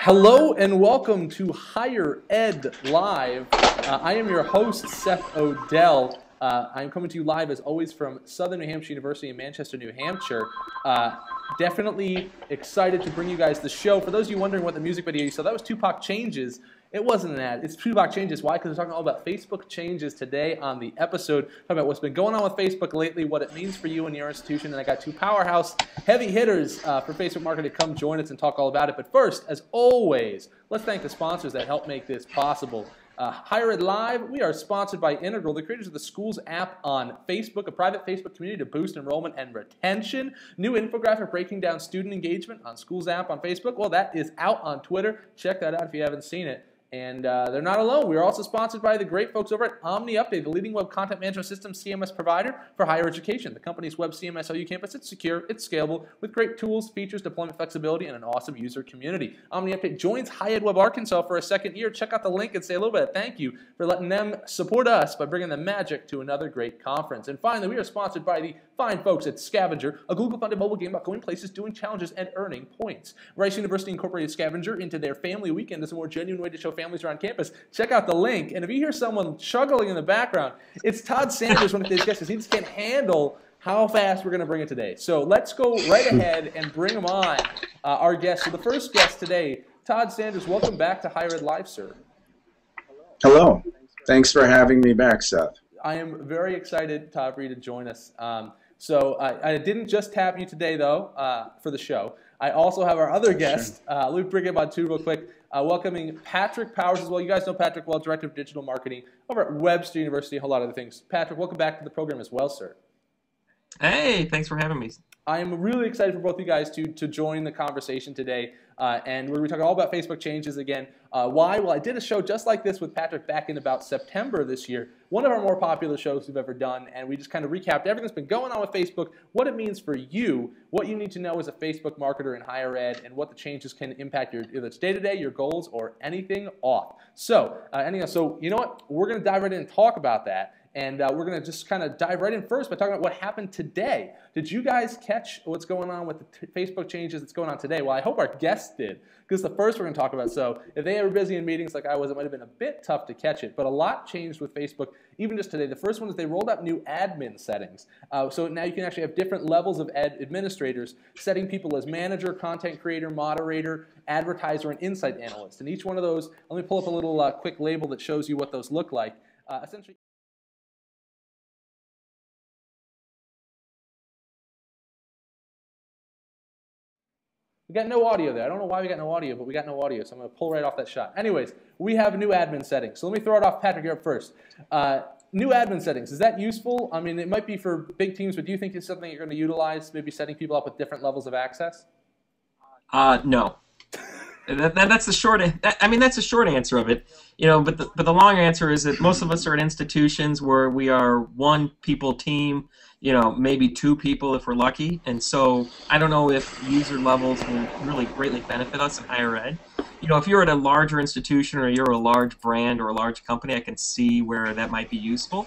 Hello and welcome to Higher Ed Live. I am your host, Seth Odell. I'm coming to you live, as always, from Southern New Hampshire University in Manchester, New Hampshire. Definitely excited to bring you guys the show. For those of you wondering what the music video you saw, that was Tupac Changes. It wasn't an ad. It's Tupac Changes. Why? Because we're talking all about Facebook changes today on the episode. Talking about what's been going on with Facebook lately, what it means for you and your institution. And I got two powerhouse heavy hitters for Facebook marketing to come join us and talk all about it. But first, as always, let's thank the sponsors that help make this possible. Higher Ed Live, we are sponsored by Integral, the creators of the Schools app on Facebook, a private Facebook community to boost enrollment and retention. New infographic breaking down student engagement on Schools app on Facebook. Well, that is out on Twitter. Check that out if you haven't seen it. And they're not alone. We are also sponsored by the great folks over at Omni Update, the leading web content management system CMS provider for higher education. The company's web CMS OU campus, it's secure, it's scalable, with great tools, features, deployment flexibility, and an awesome user community. Omni Update joins High Ed Web Arkansas for a second year. Check out the link and say a little bit of thank you for letting them support us by bringing the magic to another great conference. And finally, we are sponsored by the fine folks at Scavenger, a Google-funded mobile game about going places, doing challenges, and earning points. Rice University incorporated Scavenger into their family weekend as a more genuine way to show families around campus. Check out the link. And if you hear someone chuckling in the background, it's Todd Sanders, one of today's guests. He just can't handle how fast we're going to bring it today. So let's go right ahead and bring him on, our guest. So the first guest today, Todd Sanders, welcome back to Higher Ed Live, sir. Hello. Thanks for having me back, Seth. I am very excited, Todd, for you to join us. So I didn't just tap you today, though, for the show. I also have our other guest. Let me bring him on, too, real quick. Welcoming Patrick Powers as well. You guys know Patrick well, Director of Digital Marketing over at Webster University, a whole lot of other things. Patrick, welcome back to the program as well, sir. Hey, thanks for having me. I am really excited for both of you guys to join the conversation today. And we're going to be talking all about Facebook changes again. Why? Well, I did a show just like this with Patrick back in about September this year, one of our more popular shows we've ever done, and we just kind of recapped everything that's been going on with Facebook, what it means for you, what you need to know as a Facebook marketer in higher ed, and what the changes can impact your, either it's day-to-day, your goals, or anything off. So, so you know what? We're going to dive right in and talk about that. And we're going to just kind of dive right in first by talking about what happened today. Did you guys catch what's going on with the Facebook changes that's going on today? Well, I hope our guests did, because the first we're going to talk about. So if they were busy in meetings like I was, it might have been a bit tough to catch it. But a lot changed with Facebook, even just today. The first one is they rolled out new admin settings. So now you can actually have different levels of administrators setting people as manager, content creator, moderator, advertiser, and insight analyst. And each one of those, let me pull up a little quick label that shows you what those look like. Essentially, we got no audio there. I don't know why we got no audio, but we got no audio, so I'm going to pull right off that shot. Anyways, we have new admin settings. So let me throw it off. Patrick, you're up first. New admin settings, is that useful? I mean, it might be for big teams, but do you think it's something you're going to utilize, maybe setting people up with different levels of access? No. That's the short. I mean, that's the short answer of it. You know, but the long answer is that most of us are at institutions where we are one people team. You know, maybe two people if we're lucky. And so I don't know if user levels will really greatly benefit us in higher ed. You know, if you're at a larger institution or you're a large brand or a large company, I can see where that might be useful.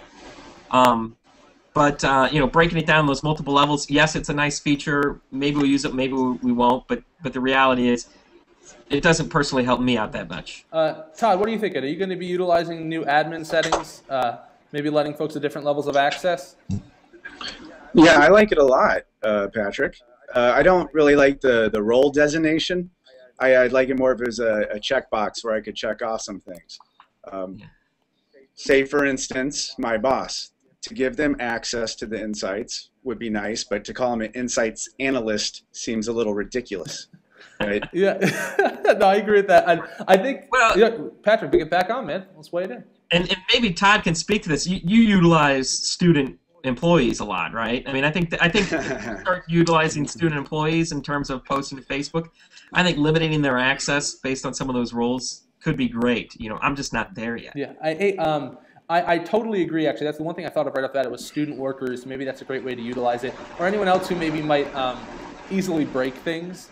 But you know, breaking it down those multiple levels, yes, it's a nice feature. Maybe we'll use it, maybe we won't. But the reality is, it doesn't personally help me out that much. Todd, what do you think? Are you going to be utilizing new admin settings, maybe letting folks at different levels of access? Yeah, I like it a lot, Patrick. I don't really like the role designation. I'd like it more if it was a checkbox where I could check off some things. Say, for instance, my boss. To give them access to the insights would be nice, but to call him an insights analyst seems a little ridiculous. Right? Yeah, no, I agree with that. I think, well, yeah, Patrick, get back on, man. Let's weigh it in. And maybe Todd can speak to this. You utilize student employees a lot, right? I mean, I think if you start utilizing student employees in terms of posting to Facebook, I think limiting their access based on some of those roles could be great. You know, I'm just not there yet. Yeah, I totally agree, actually. That's the one thing I thought of right off the bat. It was student workers. Maybe that's a great way to utilize it. Or anyone else who maybe might easily break things.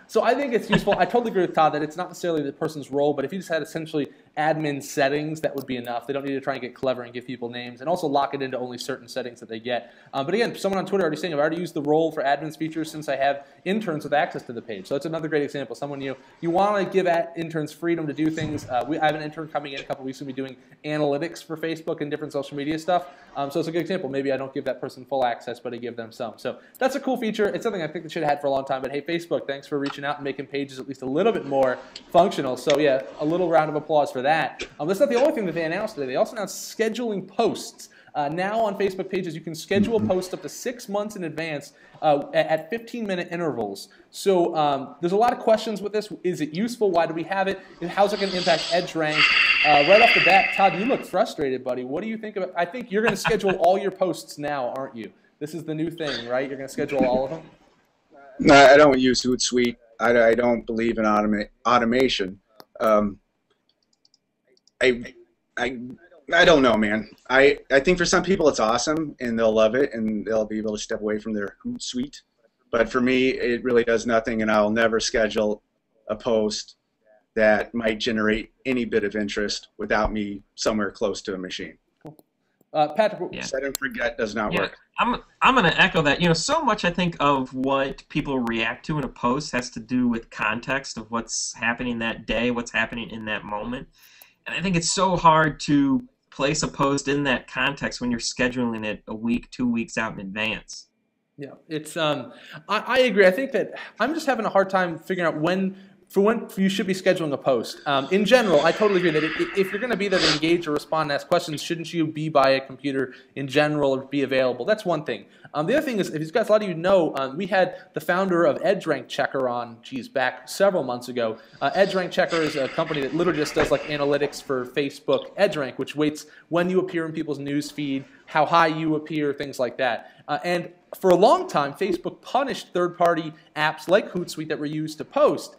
So I think it's useful. I totally agree with Todd that it's not necessarily the person's role, but if you just had essentially admin settings, that would be enough. They don't need to try and get clever and give people names, and also lock it into only certain settings that they get. But again, someone on Twitter already saying, I've already used the role for admins features since I have interns with access to the page. So it's another great example. Someone, you want to give interns freedom to do things. I have an intern coming in a couple weeks who'll be doing analytics for Facebook and different social media stuff. So it's a good example. Maybe I don't give that person full access, but I give them some. So that's a cool feature. It's something I think they should have had for a long time. But hey, Facebook, thanks for reaching out and making pages at least a little bit more functional. So yeah, a little round of applause for that. That's not the only thing that they announced today. They also announced scheduling posts. Now on Facebook pages, you can schedule posts up to 6 months in advance at 15-minute intervals. So there's a lot of questions with this. Is it useful? Why do we have it? And how's it going to impact Edgerank? Right off the bat, Todd, you look frustrated, buddy. What do you think about? I think you're going to schedule all your posts now, aren't you? This is the new thing, right? You're going to schedule all of them? No, I don't use Hootsuite. I don't believe in automation. I don't know, man. I think for some people it's awesome and they'll love it and they'll be able to step away from their Hootsuite. But for me, it really does nothing, and I'll never schedule a post that might generate any bit of interest without me somewhere close to a machine. Cool. Patrick, set and forget does not work. I'm going to echo that. So much I think of what people react to in a post has to do with context of what's happening that day, what's happening in that moment. And I think it's so hard to place a post in that context when you're scheduling it a week, 2 weeks out in advance. Yeah, it's I agree. I think that I'm just having a hard time figuring out when you should be scheduling a post. In general, I totally agree that if you're going to be there to engage or respond and ask questions, shouldn't you be by a computer in general or be available? That's one thing. The other thing is, if you guys, a lot of you know, we had the founder of Edgerank Checker on, back several months ago. Edgerank Checker is a company that literally just does like analytics for Facebook Edgerank, which weights when you appear in people's news feed, how high you appear, things like that. And for a long time, Facebook punished third-party apps like Hootsuite that were used to post.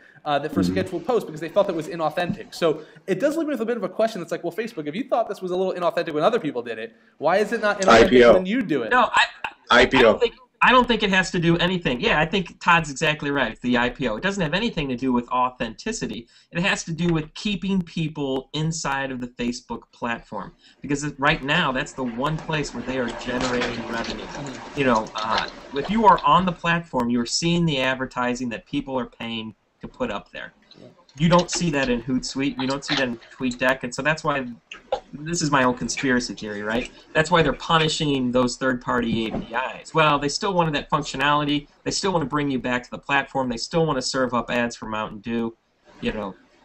For scheduled posts because they felt it was inauthentic. So it does leave me with a bit of a question that's like, well, Facebook, if you thought this was a little inauthentic when other people did it, why is it not inauthentic when you do it? No, IPO. I don't think it has to do anything. Yeah, I think Todd's exactly right. It's the IPO. It doesn't have anything to do with authenticity. It has to do with keeping people inside of the Facebook platform. Because right now, that's the one place where they are generating revenue. If you are on the platform, you're seeing the advertising that people are paying to put up there. You don't see that in Hootsuite. You don't see that in TweetDeck, and so that's why this is my own conspiracy theory, right? That's why they're punishing those third-party APIs. Well, they still wanted that functionality. They still want to bring you back to the platform. They still want to serve up ads for Mountain Dew,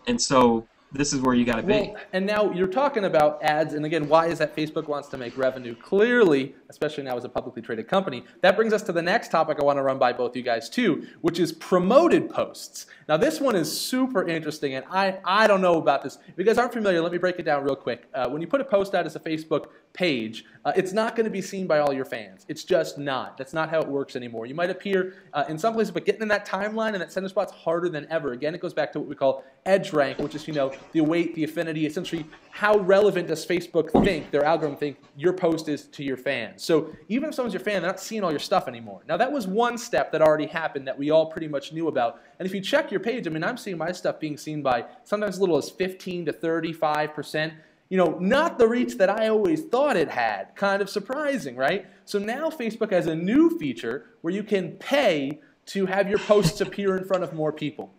and so this is where you got to be. Well, and now you're talking about ads, and again, why is that Facebook wants to make revenue? Clearly, especially now as a publicly traded company, that brings us to the next topic I want to run by both you guys too, which is promoted posts. Now this one is super interesting, and I don't know about this. If you guys aren't familiar, let me break it down real quick. When you put a post out as a Facebook page, it's not going to be seen by all your fans. It's just not. That's not how it works anymore. You might appear in some places, but getting in that timeline and that center spot's harder than ever. Again, it goes back to what we call Edgerank, which is, the weight, the affinity, essentially how relevant does Facebook think, their algorithm think, your post is to your fans. So even if someone's your fan, they're not seeing all your stuff anymore. Now that was one step that already happened that we all pretty much knew about. And if you check your page, I'm seeing my stuff being seen by sometimes as little as 15 to 35%. Not the reach that I always thought it had. Kind of surprising, right? So now Facebook has a new feature where you can pay to have your posts appear in front of more people.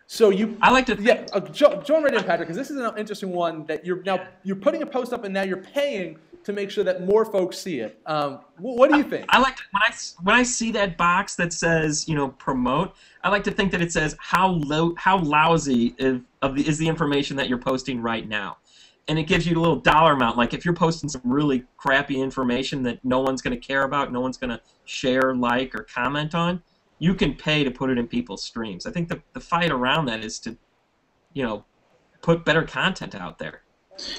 So I like to join right in, Patrick, because this is an interesting one that you're putting a post up and now you're paying to make sure that more folks see it. What do you think? I like to, when I see that box that says promote, I like to think that it says how lousy is the information that you're posting right now. And it gives you a little dollar amount. Like if you're posting some really crappy information that no one's going to care about, no one's going to share, like, or comment on, you can pay to put it in people's streams. I think the fight around that is to, put better content out there.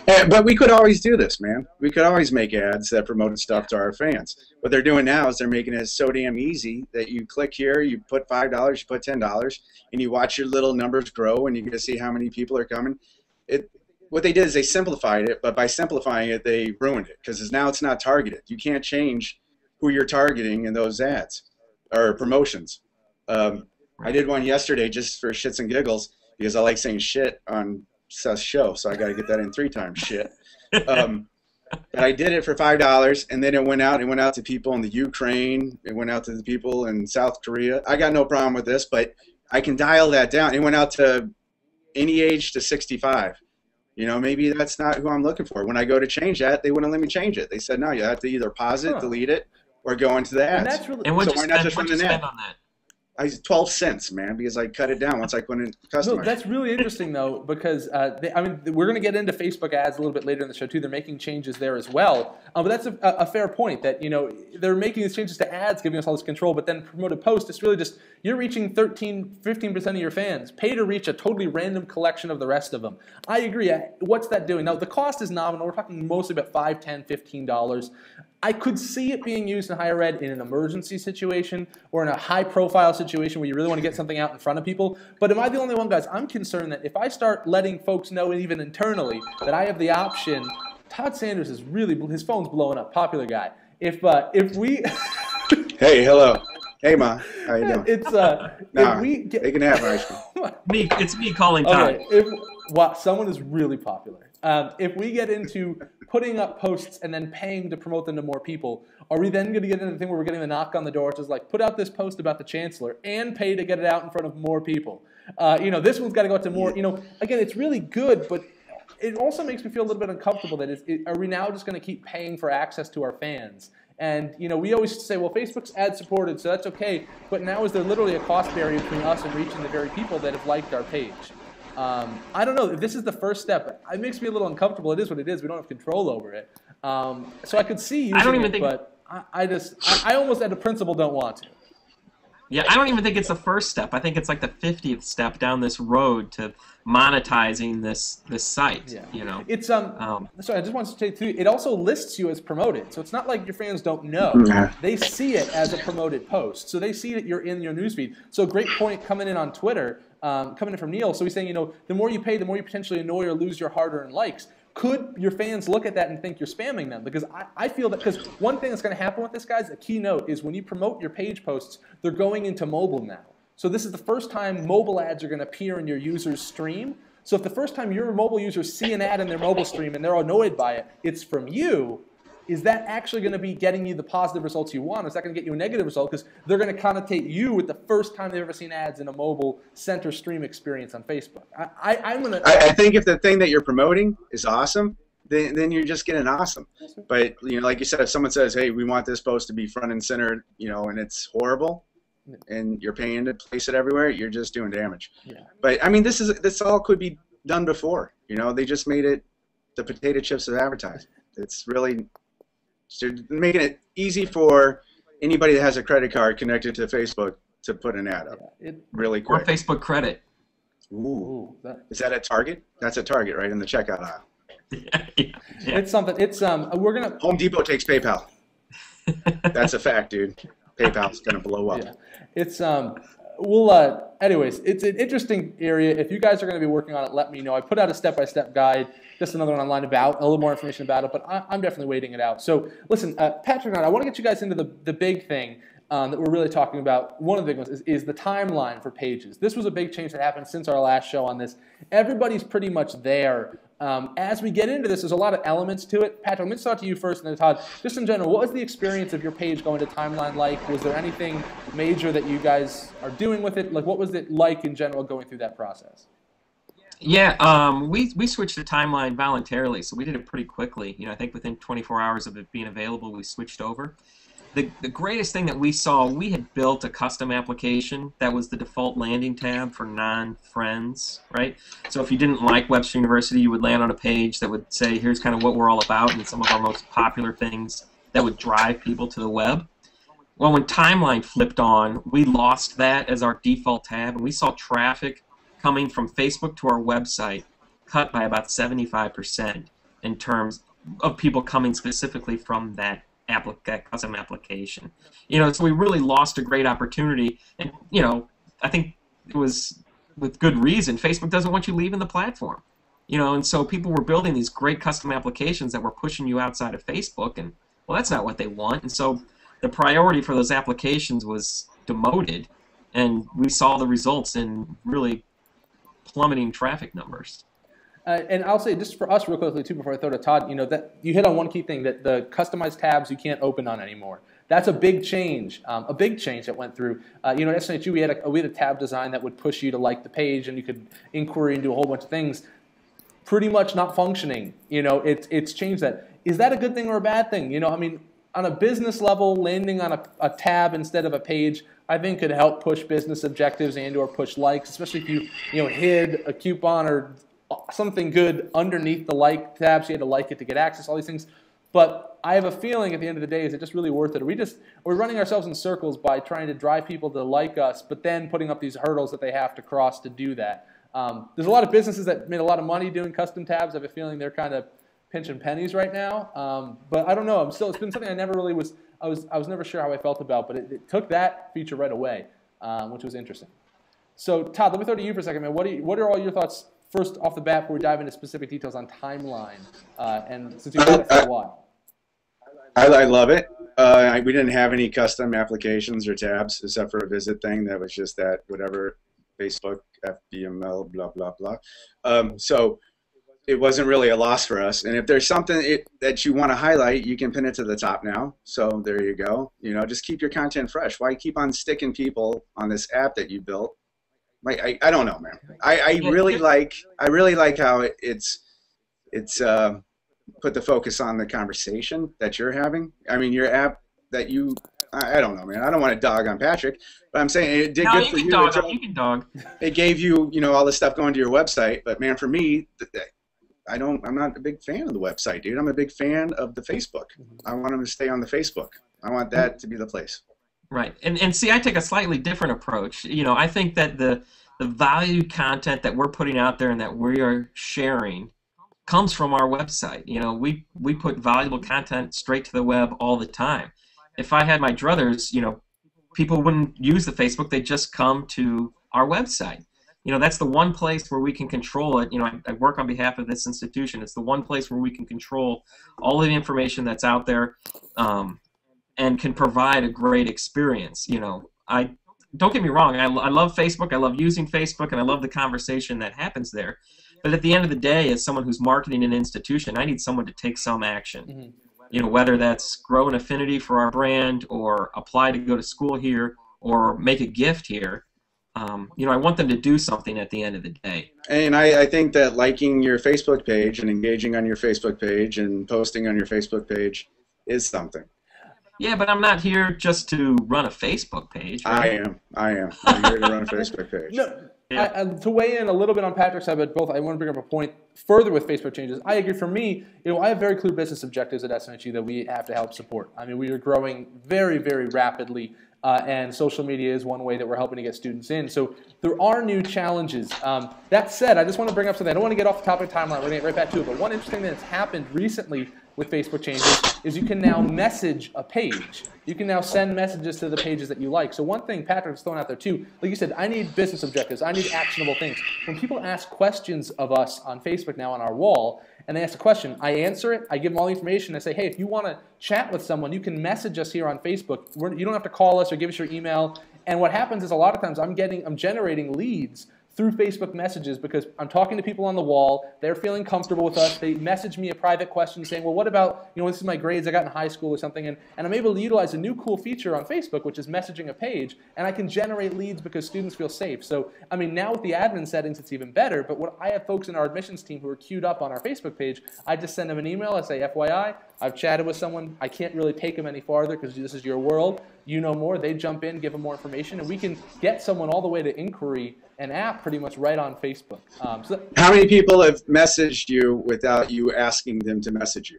But we could always do this, man. We could always make ads that promoted stuff to our fans. What they're doing now is they're making it so damn easy that you click here, you put $5, you put $10, and you watch your little numbers grow, and you get to see how many people are coming. What they did is they simplified it, but by simplifying it, they ruined it because now it's not targeted. You can't change who you're targeting in those ads or promotions. I did one yesterday just for shits and giggles because I like saying shit on sus show, so I got to get that in 3 times. Shit. But I did it for $5, and then it went out. It went out to people in the Ukraine. It went out to the people in South Korea. I got no problem with this, but I can dial that down. It went out to any age to 65. You know, maybe that's not who I'm looking for. When I go to change that, they wouldn't let me change it. They said, no, you have to either pause it, delete it, or go into the ads. And that's really, And what'd So you why not spend, just what'd run you an ad? spend on that? 12 cents, man, because I cut it down once I put in no, customers. that's really interesting though, because I mean, we're going to get into Facebook ads a little bit later in the show too. They're making changes there as well, but that's a fair point. That they're making these changes to ads, giving us all this control, but then promoted posts, it's really just you're reaching 15% of your fans. Pay to reach a totally random collection of the rest of them. I agree. What's that doing? Now the cost is nominal. We're talking mostly about $5, $10, $15. I could see it being used in higher ed in an emergency situation or in a high-profile situation where you really want to get something out in front of people. But am I the only one, guys? I'm concerned that if I start letting folks know, even internally, that I have the option, Todd Sanders is really, his phone's blowing up, popular guy. If we... Hey, hello. Hey, Ma. How you doing? It's, Nah, if we get... they can have ice cream. It's me calling Todd. Okay, someone is really popular. If we get into putting up posts and then paying to promote them to more people, are we then going to get into the thing where we're getting the knock on the door, which is like, put out this post about the chancellor and pay to get it out in front of more people? This one's got to go out to more. Again, it's really good, but it also makes me feel a little bit uncomfortable that are we now just going to keep paying for access to our fans? And, we always say, well, Facebook's ad supported, so that's okay. But now is there literally a cost barrier between us and reaching the very people that have liked our page? I don't know if this is the first step. It makes me a little uncomfortable. It is what it is. We don't have control over it. So I could see using it, but I almost at a principle don't want to. Yeah, I don't even think it's the first step. I think it's like the 50th step down this road to monetizing this site. Yeah. It's sorry, I just wanted to say too. It also lists you as promoted, so it's not like your fans don't know. They see it as a promoted post, so they see that you're in your newsfeed. So great point coming in on Twitter, coming in from Neil. So he's saying, the more you pay, the more you potentially annoy or lose your hard-earned likes. Could your fans look at that and think you're spamming them? Because I feel that, because one thing that's going to happen with this, guys, a key note is when you promote your page posts, they're going into mobile now. So this is the first time mobile ads are going to appear in your user's stream. So if the first time your mobile users see an ad in their mobile stream and they're annoyed by it, it's from you, is that actually going to be getting you the positive results you want? Or is that going to get you a negative result? Because they're going to connotate you with the first time they've ever seen ads in a mobile center stream experience on Facebook. I think if the thing that you're promoting is awesome, then you're just getting awesome. But like you said, if someone says, "Hey, we want this post to be front and center," and it's horrible, and you're paying to place it everywhere, you're just doing damage. Yeah. But I mean, this all could be done before. They just made it the potato chips of advertising. It's really making it easy for anybody that has a credit card connected to Facebook to put an ad up really quick. Or Facebook credit. Ooh. Is that at Target? That's at Target, right, in the checkout aisle. Yeah. It's something. It's we're gonna. Home Depot takes PayPal. That's a fact, dude. PayPal's gonna blow up. Yeah. It's anyways, it's an interesting area. If you guys are going to be working on it, let me know. I put out a step-by-step guide, just another one online about a little more information about it, but I'm definitely waiting it out. So listen, Patrick and I want to get you guys into the big thing that we're really talking about. One of the big ones is the timeline for pages. This was a big change that happened since our last show on this. Everybody's pretty much there. As we get into this, there's a lot of elements to it. Patrick, let me start to you first, and then Todd. Just in general, what was the experience of your page going to timeline like? Was there anything major that you guys are doing with it? Like, what was it like in general going through that process? Yeah, we switched to timeline voluntarily, so we did it pretty quickly. I think within 24 hours of it being available, we switched over. The greatest thing that we saw, we had built a custom application that was the default landing tab for non-friends, right? So if you didn't like Webster University, you would land on a page that would say, here's kind of what we're all about and some of our most popular things that would drive people to the web. Well, when Timeline flipped on, we lost that as our default tab, and we saw traffic coming from Facebook to our website cut by about 75% in terms of people coming specifically from that custom application. So we really lost a great opportunity, and I think it was with good reason. Facebook doesn't want you leaving the platform, and so people were building these great custom applications that were pushing you outside of Facebook, and well, that's not what they want, and so the priority for those applications was demoted, and we saw the results in really plummeting traffic numbers. And I'll say just for us real quickly too before I throw to Todd, that you hit on one key thing, that the customized tabs you can't open on anymore. That's a big change that went through. At SNHU we had a tab design that would push you to like the page, and you could inquiry and do a whole bunch of things. Pretty much not functioning. It's changed that. Is that a good thing or a bad thing? On a business level, landing on a tab instead of a page, I think could help push business objectives and/or push likes, especially if you hid a coupon or something good underneath the like tabs. You had to like it to get access, all these things. But I have a feeling at the end of the day, is it just really worth it? We're running ourselves in circles by trying to drive people to like us, but then putting up these hurdles that they have to cross to do that. There's a lot of businesses that made a lot of money doing custom tabs. I have a feeling they're kind of pinching pennies right now. But I don't know. It's been something I never really was. I was never sure how I felt about, but it took that feature right away, which was interesting. So Todd, let me throw to you for a second, man. What are all your thoughts first off the bat before we dive into specific details on timeline? And since you've had it for a while. I love it. We didn't have any custom applications or tabs except for a visit thing that was just that whatever Facebook, FBML, blah, blah, blah. So it wasn't really a loss for us. And if there's something that you want to highlight, you can pin it to the top now. So there you go. Just keep your content fresh. Why keep on sticking people on this app that you built? I don't know, man. I really like how it's put the focus on the conversation that you're having. I mean, your app that I don't know, man. I don't want to dog on Patrick, but I'm saying it did good for you. You can dog. It gave you, all this stuff going to your website. But man, for me, I'm not a big fan of the website, dude. I'm a big fan of the Facebook. I want them to stay on the Facebook. I want that to be the place. Right. And see, I take a slightly different approach. I think that the valued content that we're putting out there and that we are sharing comes from our website. We put valuable content straight to the web all the time. If I had my druthers, people wouldn't use the Facebook. They'd just come to our website. That's the one place where we can control it. I work on behalf of this institution. It's the one place where we can control all of the information that's out there and can provide a great experience. Don't get me wrong. I love Facebook. I love using Facebook, and I love the conversation that happens there. But at the end of the day, as someone who's marketing an institution, I need someone to take some action. Whether that's grow an affinity for our brand or apply to go to school here or make a gift here. I want them to do something at the end of the day. And I think that liking your Facebook page and engaging on your Facebook page and posting on your Facebook page is something. Yeah, but I'm not here just to run a Facebook page. Right? I am. I'm here to run a Facebook page. No, yeah. To weigh in a little bit on Patrick's side, but both, I want to bring up a point further with Facebook changes. I agree. For me, I have very clear business objectives at SNHU that we have to help support. I mean, we are growing very, very rapidly, and social media is one way that we're helping to get students in. So there are new challenges. That said, I just want to bring up something. I don't want to get off the topic timeline. We're going to get right back to it. But one interesting thing that's happened recently with Facebook changes is you can now message a page. You can now send messages to the pages that you like. So one thing Patrick's throwing out there too, like you said, I need business objectives. I need actionable things. When people ask questions of us on Facebook now on our wall, and they ask a question, I answer it, I give them all the information, I say, hey, if you want to chat with someone, you can message us here on Facebook. You don't have to call us or give us your email. And what happens is a lot of times I'm generating leads through Facebook messages because I'm talking to people on the wall. They're feeling comfortable with us. They message me a private question saying, well, what about, this is my grades I got in high school or something. And I'm able to utilize a new cool feature on Facebook, which is messaging a page. And I can generate leads because students feel safe. So, I mean, now with the admin settings, it's even better. But what I have folks in our admissions team who are queued up on our Facebook page, I just send them an email. I say, FYI, I've chatted with someone. I can't really take them any farther because this is your world. You know more. They jump in, give them more information. And we can get someone all the way to inquiry and app pretty much right on Facebook. How many people have messaged you without you asking them to message you?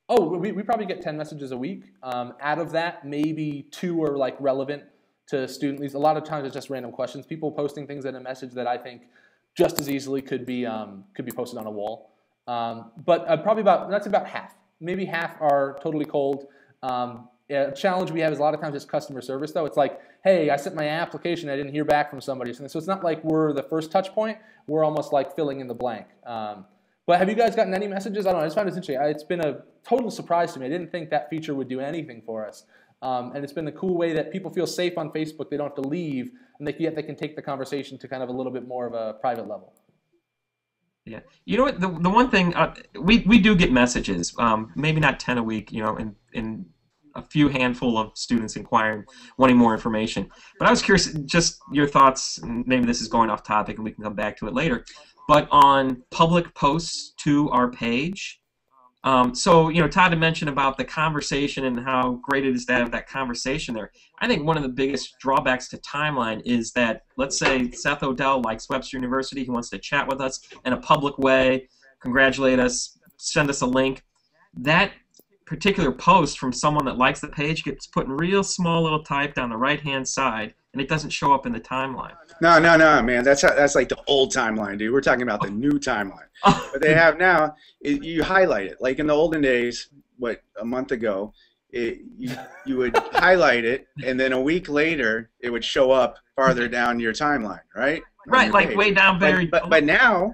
Oh, we probably get 10 messages a week. Out of that, maybe 2 are like relevant to students. A lot of times it's just random questions. People posting things in a message that I think just as easily could be posted on a wall. But probably that's about half. Maybe half are totally cold. A challenge we have is a lot of times it's customer service, though. It's like, hey, I sent my application, I didn't hear back from somebody. So it's not like we're the first touch point. We're almost like filling in the blank. But have you guys gotten any messages? I don't know. I just found it interesting. It's been a total surprise to me. I didn't think that feature would do anything for us. And it's been a cool way that people feel safe on Facebook. They don't have to leave, and yet they can take the conversation to kind of a little bit more of a private level. Yeah. You know what? The one thing we do get messages, maybe not 10 a week, in a few handful of students inquiring, wanting more information. But I was curious, just your thoughts. And maybe this is going off topic, and we can come back to it later. But on public posts to our page. So, Todd had mentioned about the conversation and how great it is to have that conversation there. I think one of the biggest drawbacks to timeline is that, let's say Seth Odell likes Webster University, he wants to chat with us in a public way, congratulate us, send us a link. That particular post from someone that likes the page gets put in real small little type down the right-hand side, and it doesn't show up in the timeline. No, man. That's like the old timeline, dude. We're talking about the new timeline. What they have now, you highlight it. Like in the olden days, a month ago, you would highlight it, and then a week later, it would show up farther down your timeline, right? Right, like page. Way down buried. But now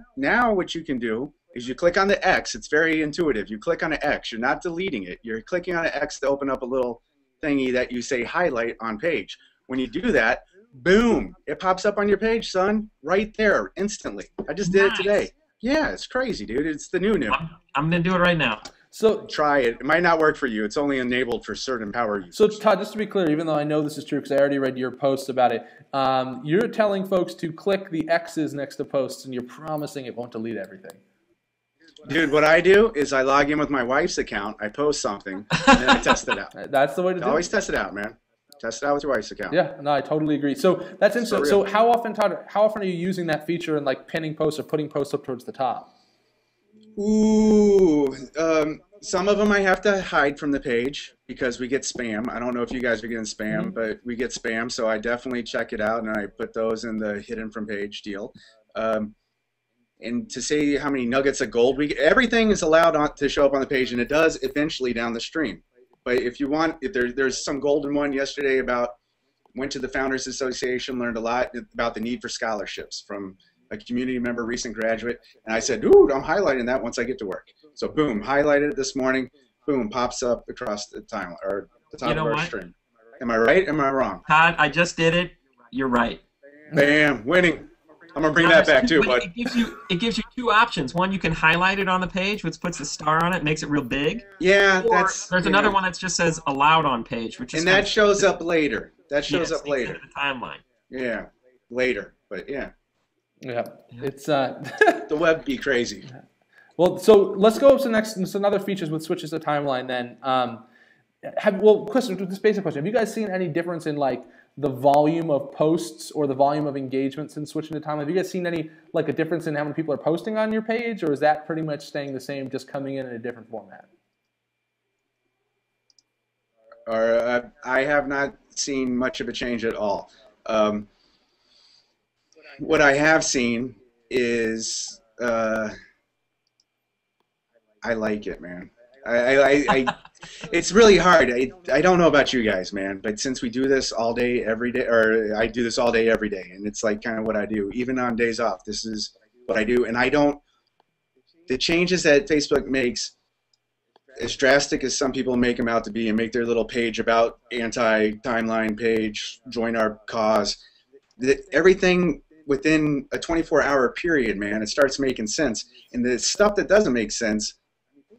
what you can do is you click on the X. It's very intuitive. You click on an X. You're not deleting it. You're clicking on an X to open up a little thingy that you say highlight on page. When you do that, boom, it pops up on your page, son, right there, instantly. I just did it today. Yeah, it's crazy, dude. It's the new. I'm going to do it right now. So try it. It might not work for you. It's only enabled for certain power users. So Todd, just to be clear, even though I know this is true because I already read your post about it, you're telling folks to click the X's next to posts, and you're promising it won't delete everything. Dude, what I do is I log in with my wife's account, I post something, and then I test it out. That's the way to do it. Always test it out, man. Test it out with your wife's account. Yeah, no, I totally agree. So that's interesting. So how often, Todd, are you using that feature in like pinning posts or putting posts up towards the top? Ooh, some of them I have to hide from the page because we get spam. I don't know if you guys are getting spam, but we get spam, so I definitely check it out, and I put those in the hidden from page deal. And to say how many nuggets of gold everything is allowed to show up on the page, and it does eventually down the stream. But if you want, there's some golden one yesterday went to the Founders Association, learned a lot about the need for scholarships from a community member, recent graduate, and I said, dude, I'm highlighting that once I get to work. So boom, highlighted it this morning, boom, pops up across the timeline or the top of our stream. Am I right? Am I wrong? Todd, I just did it. You're right. Bam, winning. I'm gonna bring that back too, bud. It gives you two options. One, you can highlight it on the page, which puts a star on it, makes it real big. Yeah, there's another one that just says allowed on page, which is that shows up later. That shows up later. The timeline. Yeah, later, but yeah. Yeah, it's the web be crazy. Well, so let's go up to some other features with switches to timeline. Then, question, this basic question: have you guys seen any difference in like the volume of posts or the volume of engagement since switching to timeline? Have you guys seen any like a difference in how many people are posting on your page, or is that pretty much staying the same, just coming in a different format? I have not seen much of a change at all. What I have seen is I like it, man. It's really hard. I don't know about you guys, man, but since we do this all day, every day, or I do this all day, every day, and it's like kind of what I do. Even on days off, this is what I do. And the changes that Facebook makes, as drastic as some people make them out to be and make their little page about anti-timeline page, join our cause, everything within a 24-hour period, man, it starts making sense. And the stuff that doesn't make sense,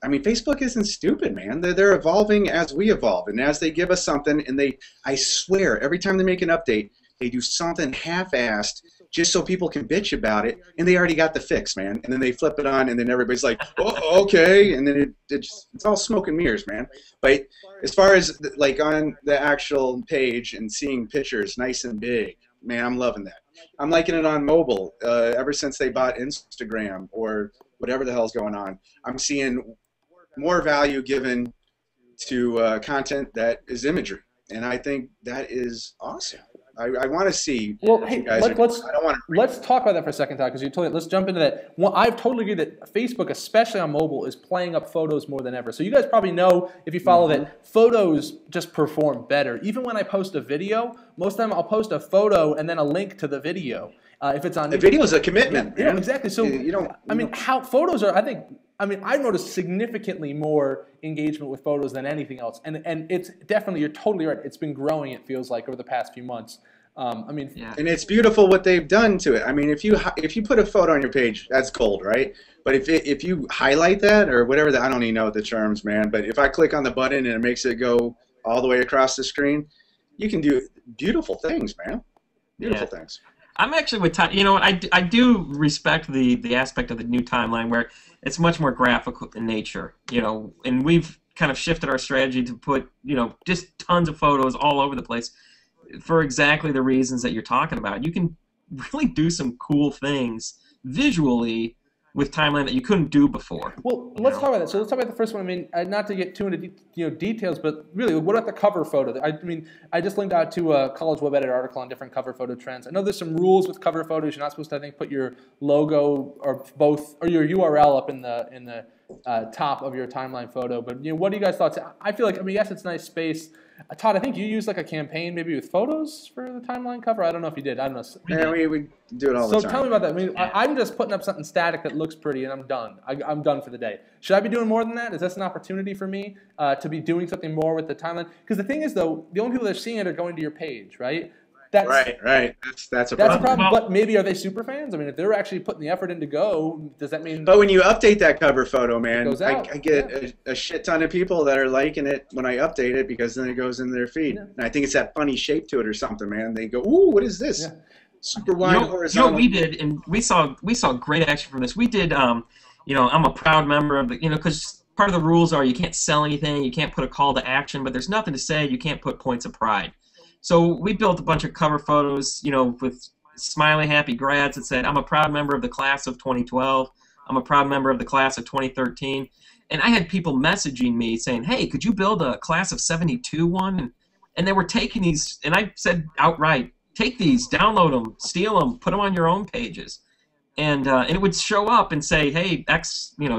I mean, Facebook isn't stupid, man. They're evolving as we evolve. And as they give us something, and I swear, every time they make an update, they do something half-assed just so people can bitch about it, and they already got the fix, man. And then they flip it on, and then everybody's like, oh, okay. And then it's all smoke and mirrors, man. But as far as like on the actual page and seeing pictures nice and big, man, I'm loving that. I'm liking it on mobile. Ever since they bought Instagram or whatever the hell's going on, I'm seeing more value given to content that is imagery, and I think that is awesome. I want to see. Well, hey, let's talk about that for a second, Todd, because you told me. Let's jump into that. Well, I totally agree that Facebook, especially on mobile, is playing up photos more than ever. So you guys probably know, if you follow that, photos just perform better. Even when I post a video, most of the time I'll post a photo and then a link to the video. If it's on the video is a commitment. Yeah, exactly. So how photos are, I've noticed significantly more engagement with photos than anything else, and it's definitely, you're totally right. It's been growing. It feels like over the past few months. I mean, Yeah. And it's beautiful what they've done to it. I mean, if you put a photo on your page, that's gold, right? But if you highlight that or whatever, I don't even know the terms, man. But if I click on the button and it makes it go all the way across the screen, you can do beautiful things, man. Beautiful things. I'm actually with you know what, I do respect the aspect of the new timeline where it's much more graphical in nature, you know, and we've kind of shifted our strategy to put, you know, just tons of photos all over the place for exactly the reasons that you're talking about. You can really do some cool things visually with timeline that you couldn't do before. Well, let's talk about that. So let's talk about the first one. I mean, not to get too into details, but really, what about the cover photo? I mean, I just linked out to a College Web Edit article on different cover photo trends. I know there's some rules with cover photos. You're not supposed to, I think, put your logo or both or your URL up in the top of your timeline photo. But you know, what are you guys' thoughts? I feel like, I mean, yes, it's nice space. Todd, I think you used like a campaign maybe with photos for the timeline cover. I don't know if you did. I don't know. Yeah, we do it all the time. So tell me about that. I mean, I'm just putting up something static that looks pretty, and I'm done. I'm done for the day. Should I be doing more than that? Is this an opportunity for me to be doing something more with the timeline? Because the thing is, though, the only people that are seeing it are going to your page, right? Right. That's a problem. Well, but maybe are they super fans? I mean, if they're actually putting the effort in to go, does that mean? But when you update that cover photo, man, I get a shit ton of people that are liking it when I update it because then it goes in their feed. Yeah. And I think it's that funny shape to it or something, man. They go, "Ooh, what is this?" Yeah. Super wide horizontal. You know what we did, and we saw great action from this. We did, you know, I'm a proud member of the, you know, because part of the rules are you can't sell anything, you can't put a call to action, but there's nothing to say. You can't put points of pride. So we built a bunch of cover photos, you know, with smiley, happy grads that said, "I'm a proud member of the class of 2012. I'm a proud member of the class of 2013." And I had people messaging me saying, "Hey, could you build a class of 72 one?" And they were taking these, and I said outright, "Take these, download them, steal them, put them on your own pages." And it would show up and say, "Hey,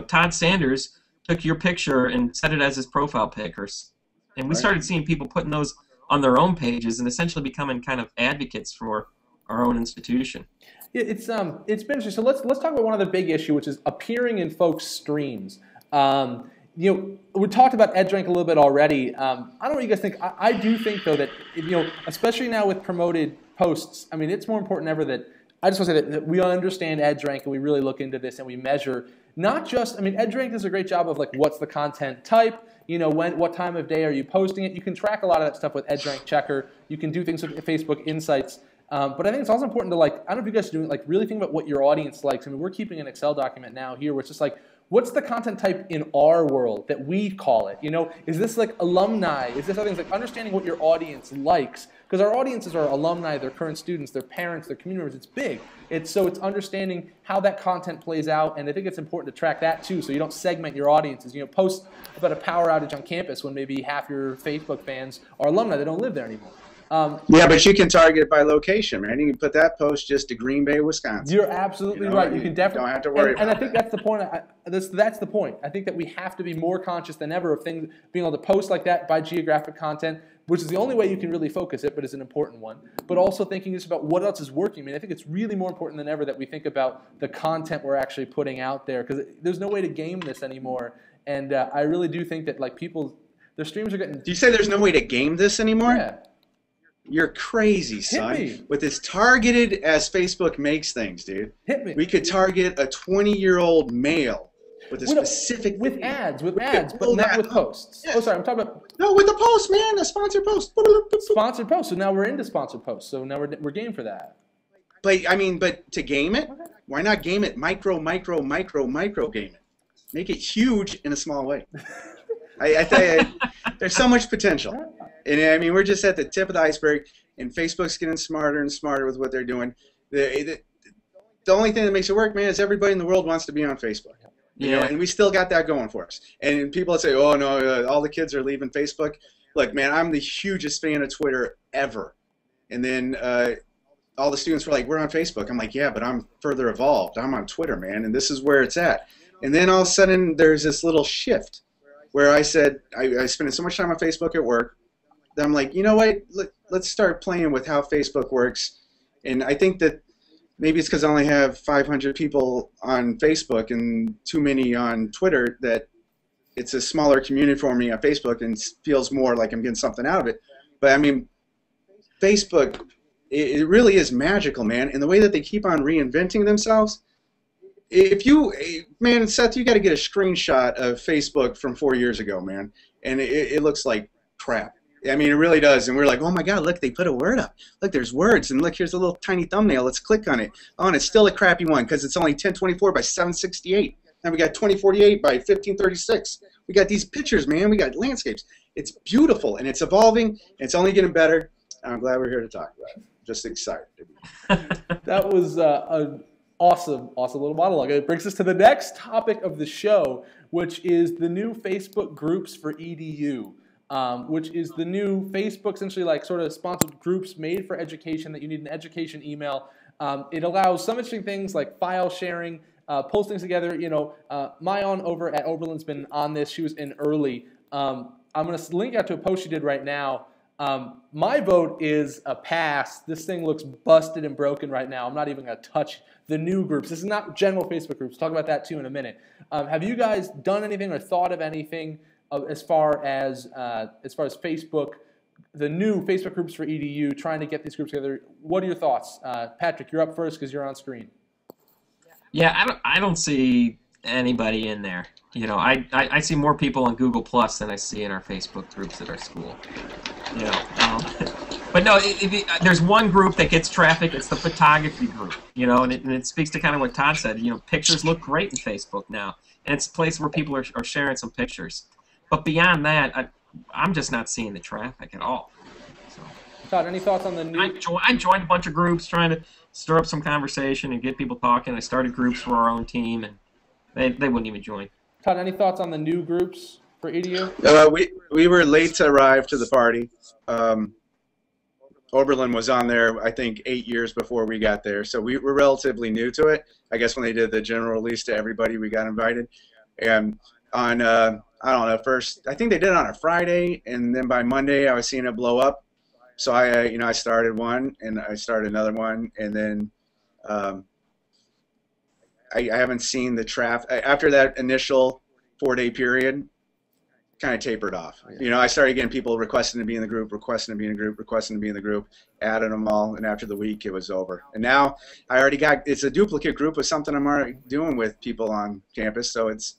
Todd Sanders took your picture and set it as his profile pictures." And we started seeing people putting those on their own pages and essentially becoming kind of advocates for our own institution. Yeah, it's been interesting. So let's talk about one other big issue, which is appearing in folks' streams. You know, we talked about Edgerank a little bit already. I don't know what you guys think. I do think though that, you know, especially now with promoted posts, I mean, it's more important than ever that I just want to say that we understand Edgerank and we really look into this and we measure not just. I mean, Edgerank does a great job of like what's the content type. You know, what time of day are you posting it? You can track a lot of that stuff with Edgerank Checker. You can do things with Facebook Insights. But I think it's also important to, like, I don't know if you guys are doing it, like, really think about what your audience likes. I mean, we're keeping an Excel document now here where it's just like, what's the content type in our world that we call it? You know, is this like alumni? Is this other things like understanding what your audience likes? Because our audiences are alumni, they're current students, they're parents, they're community members. It's big. So it's understanding how that content plays out, and I think it's important to track that too, so you don't segment your audiences. You know, post about a power outage on campus when maybe half your Facebook fans are alumni that don't live there anymore. Yeah, but you can target it by location, man. You can put that post just to Green Bay, Wisconsin. You're absolutely right. You can definitely don't have to worry about and I think that's the point. That's the point. I think that we have to be more conscious than ever of things being able to post like that by geographic content, which is the only way you can really focus it, but is an important one. But also thinking just about what else is working. I mean, I think it's really more important than ever that we think about the content we're actually putting out there, because there's no way to game this anymore. And I really do think that, like, their streams are getting. Do you say there's no way to game this anymore? Yeah. You're crazy, son. Hit me. With as targeted as Facebook makes things, dude. Hit me. We could target a 20-year-old male with a specific... With ads, but not with posts. Yes. Oh, sorry, I'm talking about... No, with the post, man, a sponsored post. Sponsored post. So now we're into sponsored posts. So now we're game for that. But, I mean, to game it, why not game it micro game it? Make it huge in a small way. I tell you, there's so much potential. And I mean, we're just at the tip of the iceberg, and Facebook's getting smarter and smarter with what they're doing. The only thing that makes it work, man, is everybody in the world wants to be on Facebook. You know, and we still got that going for us. And people that say, "Oh no, all the kids are leaving Facebook." Look, man, I'm the hugest fan of Twitter ever. And then all the students were like, "We're on Facebook." I'm like, "Yeah, but I'm further evolved. I'm on Twitter, man, and this is where it's at." And then all of a sudden, there's this little shift where I said, I spent so much time on Facebook at work. I'm like, you know what, let's start playing with how Facebook works. And I think that maybe it's because I only have 500 people on Facebook and too many on Twitter that it's a smaller community for me on Facebook and feels more like I'm getting something out of it. But I mean, Facebook it really is magical, man. And the way that they keep on reinventing themselves. If you, man, Seth, you got to get a screenshot of Facebook from 4 years ago, man, and it looks like crap. I mean, it really does. And we're like, oh my God, look, they put a word up. Look, there's words, and look, here's a little tiny thumbnail. Let's click on it. Oh, and it's still a crappy one because it's only 1024 by 768. Now we got 2048 by 1536. We got these pictures, man. We got landscapes. It's beautiful, and it's evolving, and it's only getting better. I'm glad we're here to talk about it. Just excited. That was an awesome little monologue. It brings us to the next topic of the show, which is the new Facebook groups for EDU. Which is the new Facebook, essentially like sort of sponsored groups made for education that you need an education email. It allows some interesting things like file sharing, pulls things together. You know, Mayon over at Oberlin's been on this. She was in early. I'm going to link out to a post she did right now. My vote is a pass. This thing looks busted and broken right now. I'm not even going to touch the new groups. This is not general Facebook groups. Talk about that too in a minute. Have you guys done anything or thought of anything as far as Facebook, the new Facebook groups for EDU, trying to get these groups together? What are your thoughts? Patrick, you're up first because you're on screen. Yeah, I don't see anybody in there. You know, I see more people on Google Plus than I see in our Facebook groups at our school. You know, but no, there's one group that gets traffic. It's the photography group. You know, and it speaks to kind of what Todd said. You know, pictures look great in Facebook now, and it's a place where people are sharing some pictures. But beyond that, I'm just not seeing the traffic at all. So, Todd, any thoughts on the new? I joined a bunch of groups trying to stir up some conversation and get people talking. I started groups for our own team, and they wouldn't even join. Todd, any thoughts on the new groups for EDU? We were late to arrive to the party. Oberlin was on there, I think, 8 years before we got there, so we were relatively new to it. I guess when they did the general release to everybody, we got invited. And on I don't know, first, I think they did it on a Friday, and then by Monday I was seeing it blow up. So I started one, and I started another one, and then I haven't seen the traffic. After that initial 4-day period, kind of tapered off. You know, I started getting people requesting to be in the group, requesting to be in the group, requesting to be in the group, added them all, and after the week it was over. And now I already got, it's a duplicate group of something I'm already doing with people on campus, so it's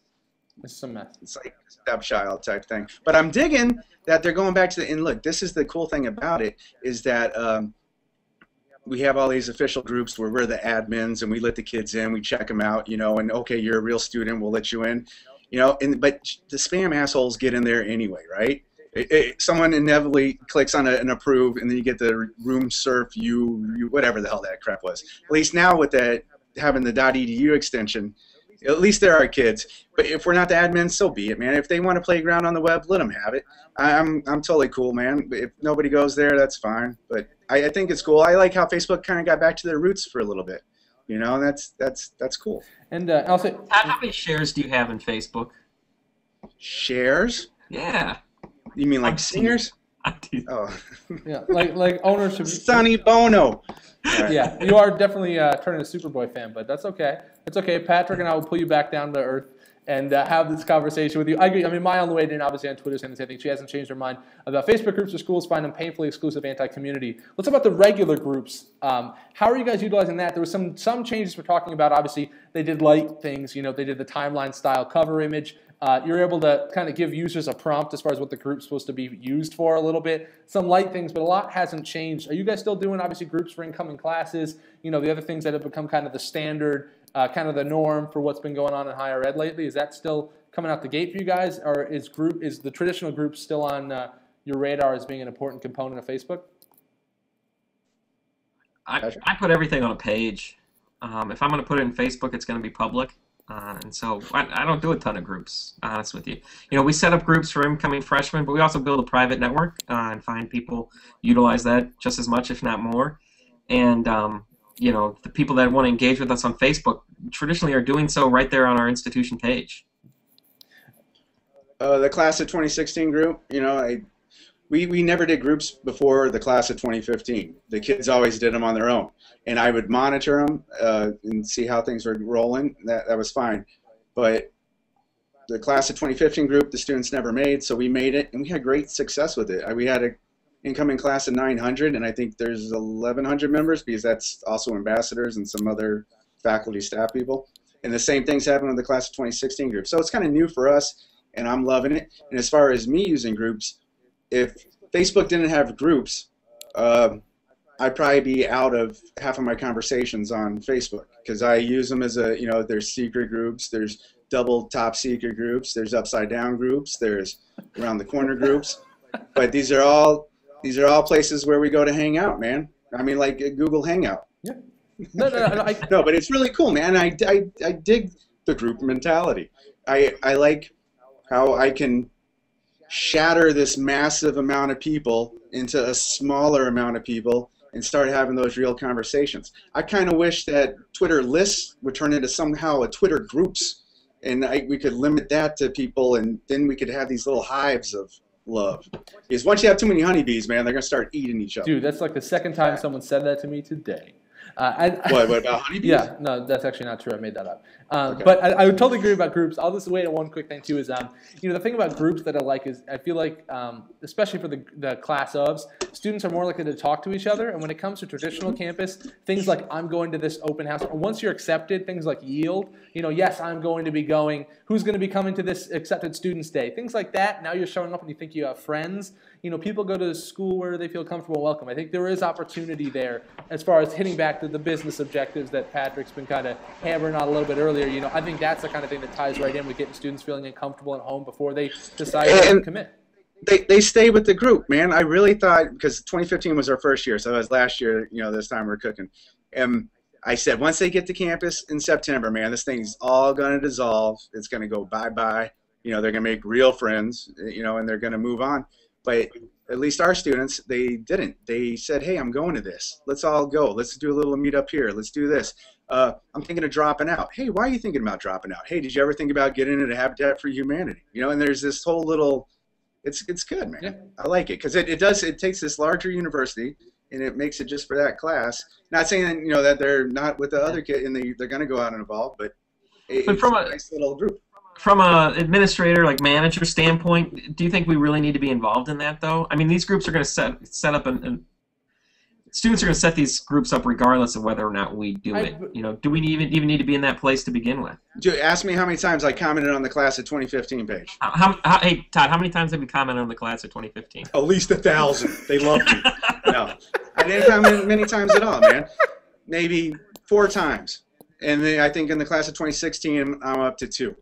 a mess. It's like stepchild type thing. But I'm digging that they're going back to the, and look, this is the cool thing about it, is that we have all these official groups where we're the admins and we let the kids in, we check them out, you know, and okay, you're a real student, we'll let you in, you know, but the spam assholes get in there anyway, right? Someone inevitably clicks on an approve, and then you get the room surf you whatever the hell that crap was. At least now with that, having the .edu extension, at least there are kids. But if we're not the admins, so be it, man. If they want to play around on the web, let them have it. I'm totally cool, man. If nobody goes there, that's fine. But I think it's cool. I like how Facebook kind of got back to their roots for a little bit. You know, that's cool. And I'll say, how many shares do you have in Facebook? Shares? Yeah. You mean like singers? Oh. Yeah, like ownership. Sonny Bono. Right. Yeah, you are definitely turning a Superboy fan, but that's okay. It's okay. Patrick and I will pull you back down to earth and have this conversation with you. I agree. I mean, Maya on the way in, obviously on Twitter saying the same thing. She hasn't changed her mind about Facebook groups or schools find them painfully exclusive anti-community. Let's talk about the regular groups. How are you guys utilizing that? There was some changes we're talking about. Obviously, they did light things. You know, they did the timeline style cover image. You're able to kind of give users a prompt as far as what the group's supposed to be used for a little bit. Some light things, but a lot hasn't changed. Are you guys still doing, obviously, groups for incoming classes? You know, the other things that have become kind of the standard, kind of the norm for what's been going on in higher ed lately? Is that still coming out the gate for you guys? Or is the traditional group still on your radar as being an important component of Facebook? I put everything on a page. If I'm going to put it in Facebook, it's going to be public. And so I don't do a ton of groups, honest with you. You know, we set up groups for incoming freshmen, but we also build a private network and find people utilize that just as much, if not more. And, you know, the people that want to engage with us on Facebook traditionally are doing so right there on our institution page. The class of 2016 group, you know, we never did groups before the class of 2015. The kids always did them on their own. And I would monitor them and see how things were rolling. That was fine. But the class of 2015 group, the students never made, so we made it, and we had great success with it. We had incoming class of 900, and I think there's 1,100 members because that's also ambassadors and some other faculty, staff people. And the same thing's happening with the class of 2016 group. So it's kind of new for us, and I'm loving it. And as far as me using groups, if Facebook didn't have groups, I'd probably be out of half of my conversations on Facebook because I use them as a, there's secret groups, there's double top secret groups, there's upside down groups, there's around the corner groups. But these are all places where we go to hang out, man. I mean, like Google Hangout. Yeah. No, but it's really cool, man. I dig the group mentality. I like how I can shatter this massive amount of people into a smaller amount of people and start having those real conversations. I kind of wish that Twitter lists would turn into somehow a Twitter groups, and we could limit that to people, and then we could have these little hives of love. Because once you have too many honeybees, man, they're going to start eating each other. Dude, that's like the second time someone said that to me today. What about honeybees? Yeah, no, that's actually not true. I made that up. Okay. But I would totally agree about groups. I'll just wait on one quick thing too is, the thing about groups that I like is I feel like, especially for the class ofs, students are more likely to talk to each other. And when it comes to traditional campus, things like I'm going to this open house, or once you're accepted, things like yield, yes, I'm going to be going, who's going to be coming to this accepted students day, things like that. Now you're showing up and you think you have friends. People go to school where they feel comfortable and welcome. I think there is opportunity there as far as hitting back to the business objectives that Patrick's been kind of hammering on a little bit earlier. I think that's the kind of thing that ties right in with getting students feeling uncomfortable at home before they decide to commit. They stay with the group, man. I really thought, because 2015 was our first year, so it was last year, this time we're cooking. And I said, once they get to campus in September, man, this thing's all going to dissolve. It's going to go bye-bye. They're going to make real friends, and they're going to move on. But at least our students, they didn't. They said, hey, I'm going to this. Let's all go. Let's do a little meet up here. Let's do this. I'm thinking of dropping out. Hey, why are you thinking about dropping out? Hey, did you ever think about getting into Habitat for Humanity? And there's this whole little, it's good, man. Yeah. I like it because it takes this larger university and it makes it just for that class. Not saying that they're not with the other kid and they're going to go out and evolve, but it's from a nice little group. From a administrator, like manager standpoint, do you think we really need to be involved in that, though? I mean, these groups are going to set up and students are going to set these groups up regardless of whether or not we do it. Do we even need to be in that place to begin with? Ask me how many times I commented on the class of 2015 page. Hey, Todd, how many times have you commented on the class of 2015? At least 1,000. They love me. No, I didn't comment many times at all, man. Maybe 4 times. And then I think in the class of 2016, I'm up to 2.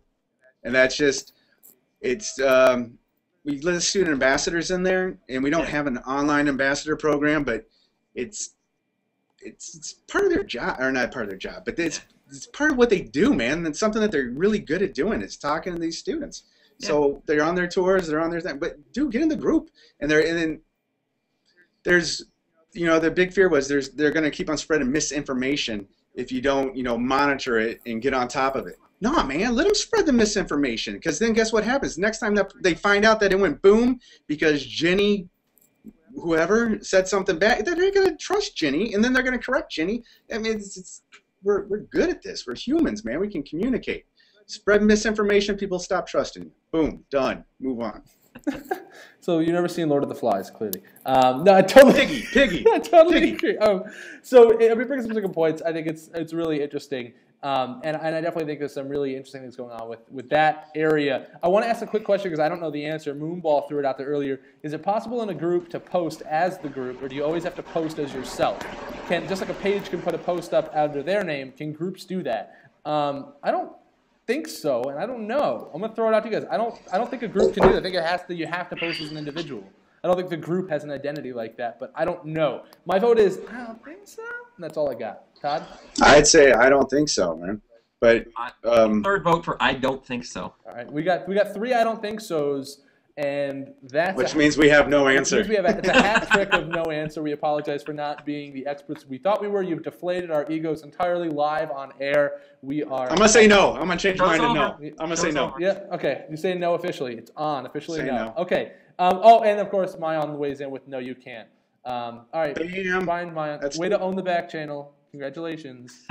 And that's just, we list student ambassadors in there, and we don't have an online ambassador program, but it's part of their job, or not part of their job, but it's part of what they do, man. It's something that they're really good at doing is talking to these students. Yeah. So they're on their tours, they're on their thing, but dude, get in the group. And then there's, the big fear was they're going to keep on spreading misinformation if you don't, monitor it and get on top of it. No, man, let them spread the misinformation, because then guess what happens? Next time that they find out that it went boom because Jenny, whoever, said something bad, they're going to trust Jenny, and then they're going to correct Jenny. I mean, we're good at this. We're humans, man. We can communicate. Spread misinformation, people stop trusting you. Boom, done. Move on. So you've never seen Lord of the Flies, clearly. No, I totally Piggy. I totally agree. So it brings up some good points. I think it's really interesting. And I definitely think there's some really interesting things going on with that area. I want to ask a quick question because I don't know the answer. Moonball threw it out there earlier. Is it possible in a group to post as the group, or do you always have to post as yourself? Just like a page can put a post up under their name, can groups do that? I don't think so, and I don't know. I'm gonna throw it out to you guys. I don't think a group can do that. I think you have to post as an individual. I don't think the group has an identity like that, but I don't know. My vote is I don't think so, and that's all I got. Todd? I'd say I don't think so, man. But third vote for I don't think so. All right, we got 3 I don't think so's, and that's which means we have no answer. It's a hat trick of no answer. We apologize for not being the experts we thought we were. You've deflated our egos entirely live on air. We are. I'm gonna say no. I'm gonna change my mind to no. I'm gonna say no. Over. Yeah. Okay. You say no officially. It's on officially. Say no. no. Okay. And of course, Mayan weighs in with no. You can't. All right. Bam. Fine, Mayan. Way to own the back channel. Congratulations.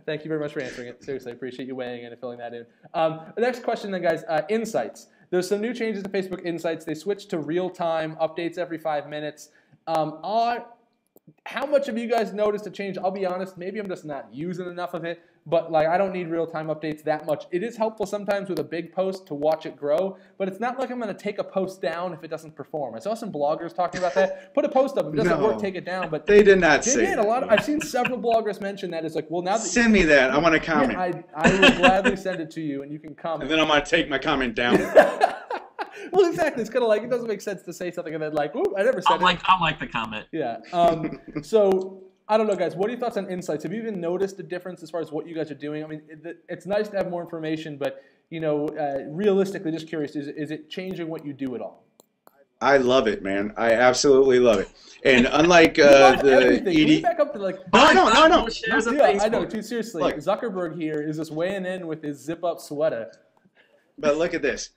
Thank you very much for answering it. Seriously, I appreciate you weighing in and filling that in. The next question then, guys, insights. There's some new changes to Facebook Insights. They switched to real-time updates every 5 minutes. How much have you guys noticed a change? I'll be honest, maybe I'm just not using enough of it, but like I don't need real-time updates that much. It is helpful sometimes with a big post to watch it grow, but it's not like I'm going to take a post down if it doesn't perform. I saw some bloggers talking about that. Put a post up. If it doesn't work, take it down. But they did not say that. I've seen several bloggers mention that. It's like, well, now that send me that. I want to comment. Yeah, I will gladly send it to you, and you can comment. And then I'm going to take my comment down. Well, exactly. It's kind of like, it doesn't make sense to say something and then like, ooh, I never said it. I like the comment. Yeah. So, I don't know, guys. What are your thoughts on insights? Have you even noticed a difference as far as what you guys are doing? I mean, it's nice to have more information, but, realistically, just curious, is it changing what you do at all? I love it, man. I absolutely love it. And unlike the EDU, back up to like, no. Yeah, I know. Dude, seriously, look, Zuckerberg here is just weighing in with his zip-up sweater. But look at this.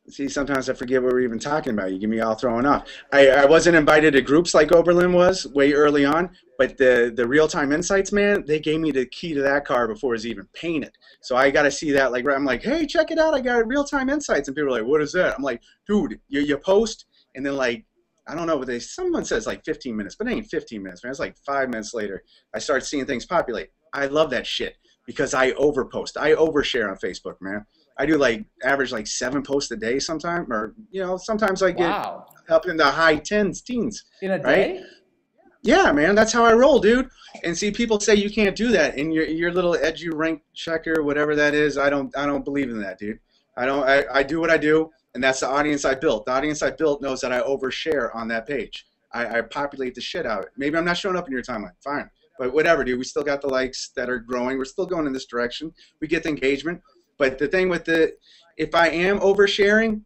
See, sometimes I forget what we're even talking about. You get me all thrown off. I wasn't invited to groups like Oberlin was way early on, but the real-time insights, man, they gave me the key to that car before it was even painted. So I got to see that. Like, I'm like, hey, check it out. I got real-time insights. And people are like, what is that? I'm like, dude, you post, and then like, I don't know, but someone says like 15 minutes, but it ain't 15 minutes, man. It's like 5 minutes later. I start seeing things populate. I love that shit because I overpost. I overshare on Facebook, man. I do like average like 7 posts a day sometimes, or sometimes I get up in the high teens in a day. Yeah, man, that's how I roll, dude. And see, people say you can't do that in your little Edgerank checker, whatever that is. I don't believe in that, dude. I do what I do, and that's the audience I built. The audience I built knows that I overshare on that page. I populate the shit out of it. Maybe I'm not showing up in your timeline, fine, but whatever, dude. We still got the likes that are growing. We're still going in this direction. We get the engagement. But the thing with if I am oversharing,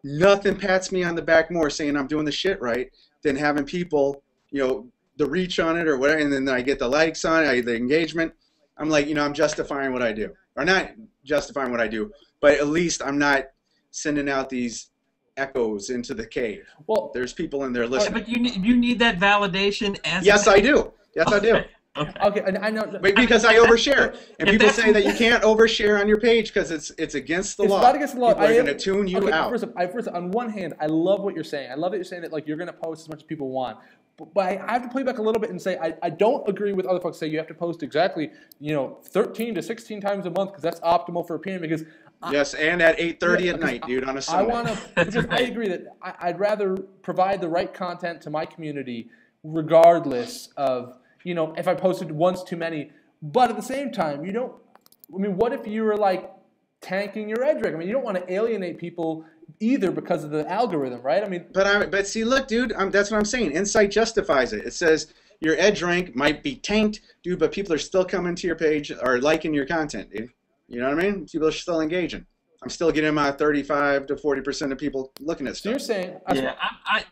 nothing pats me on the back more saying I'm doing the shit right than having people, the reach on it or whatever, and then I get the likes on it, the engagement. I'm like, I'm justifying what I do. Or not justifying what I do, but at least I'm not sending out these echoes into the cave. Well, there's people in there listening. But you need that validation as Yes, I do. Yes, I do. Okay, I know. Because I overshare, and people say that you can't overshare on your page because it's against the law. It's not against the law. People are going to tune you out. First, on one hand, I love what you're saying. I love that you're saying that like you're going to post as much as people want. But I have to play back a little bit and say I don't agree with other folks say you have to post exactly 13 to 16 times a month because that's optimal for a PM. Because yes, and at 8:30 at night, dude, on a Sunday. I agree that I'd rather provide the right content to my community regardless of. If I posted once too many, but at the same time, what if you were like tanking your Edgerank? I mean, you don't want to alienate people either because of the algorithm, right? I mean, but see, look, dude, that's what I'm saying. Insight justifies it. It says your Edgerank might be tanked, dude, but people are still coming to your page or liking your content, dude. You know what I mean? People are still engaging. I'm still getting my 35 to 40% of people looking at stuff. So you're saying,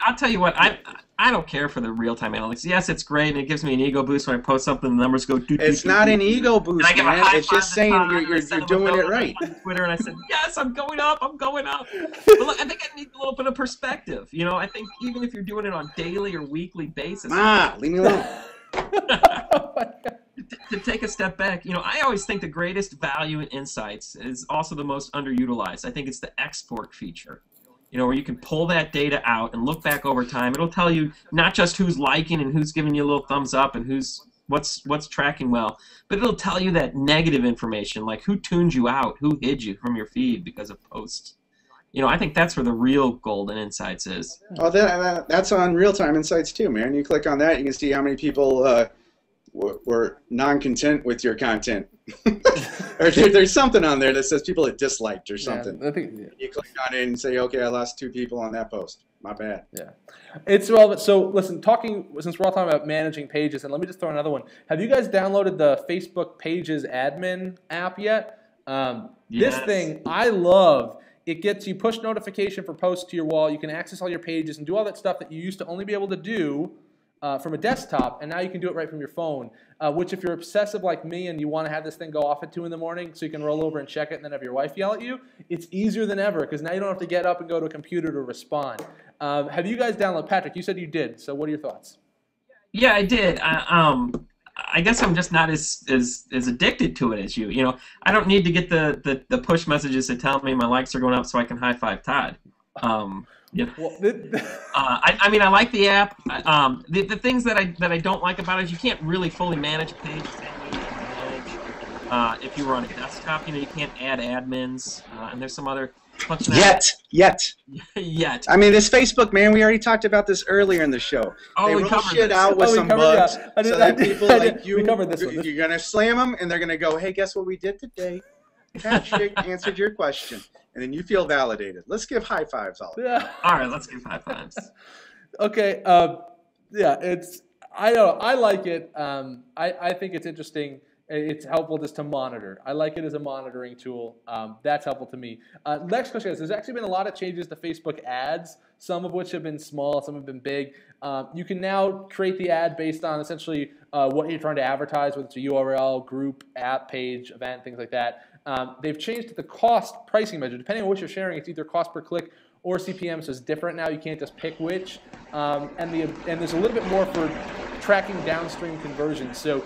I'll tell you what, I don't care for the real-time analytics. Yes, it's great, and it gives me an ego boost when I post something, the numbers go doo. It's not an ego boost, man. It's just saying you're doing it right. On Twitter, and I said, yes, I'm going up. But look, I think I need a little bit of perspective. I think even if you're doing it on daily or weekly basis. Leave me alone. To take a step back, I always think the greatest value in insights is also the most underutilized. I think it's the export feature, where you can pull that data out and look back over time. It'll tell you not just who's liking and who's giving you a little thumbs up and what's tracking well, but it'll tell you that negative information, like who tuned you out, who hid you from your feed because of posts. I think that's where the real golden insights is. Oh, that's on real-time insights too, man. You click on that, you can see how many people were non-content with your content. Or there's something on there that says people had disliked or something. Yeah, you click on it and say, okay, I lost 2 people on that post. My bad. Yeah. It's relevant. So listen, since we're all talking about managing pages, and let me just throw another one. Have you guys downloaded the Facebook Pages admin app yet? Yes. This thing I love. It gets you push notification for posts to your wall. You can access all your pages and do all that stuff that you used to only be able to do from a desktop, and now you can do it right from your phone, which if you're obsessive like me and you want to have this thing go off at 2 in the morning so you can roll over and check it and then have your wife yell at you, it's easier than ever because now you don't have to get up and go to a computer to respond. Have you guys downloaded? Patrick, you said you did, so what are your thoughts? Yeah, I did. I guess I'm just not as addicted to it as you. You know, I don't need to get the push messages that tell me my likes are going up so I can high five Todd. Yeah. Well, I mean, I like the app. The things that I don't like about it is you can't really fully manage a page the same way you can manage if you were on a desktop. You know, you can't add admins, and there's some other functionality. Yet. I mean, this Facebook, man, we already talked about this earlier in the show. Oh, they we roll covered shit this. out with some bugs so that people like you, we covered this one. You're going to slam them, and they're going to go, hey, guess what we did today? Patrick answered your question. And then you feel validated. Let's give high fives all. Yeah. All right, let's give high fives. Okay. Yeah, I don't know. I like it. I think it's interesting. It's helpful just to monitor. I like it as a monitoring tool. That's helpful to me. Next question is, there's actually been a lot of changes to Facebook ads, some of which have been small, some have been big. You can now create the ad based on essentially what you're trying to advertise, whether it's a URL, group, app, page, event, things like that. They've changed the cost pricing measure. Depending on what you're sharing, it's either cost per click or CPM, so it's different now. You can't just pick which. And there's a little bit more for tracking downstream conversions. So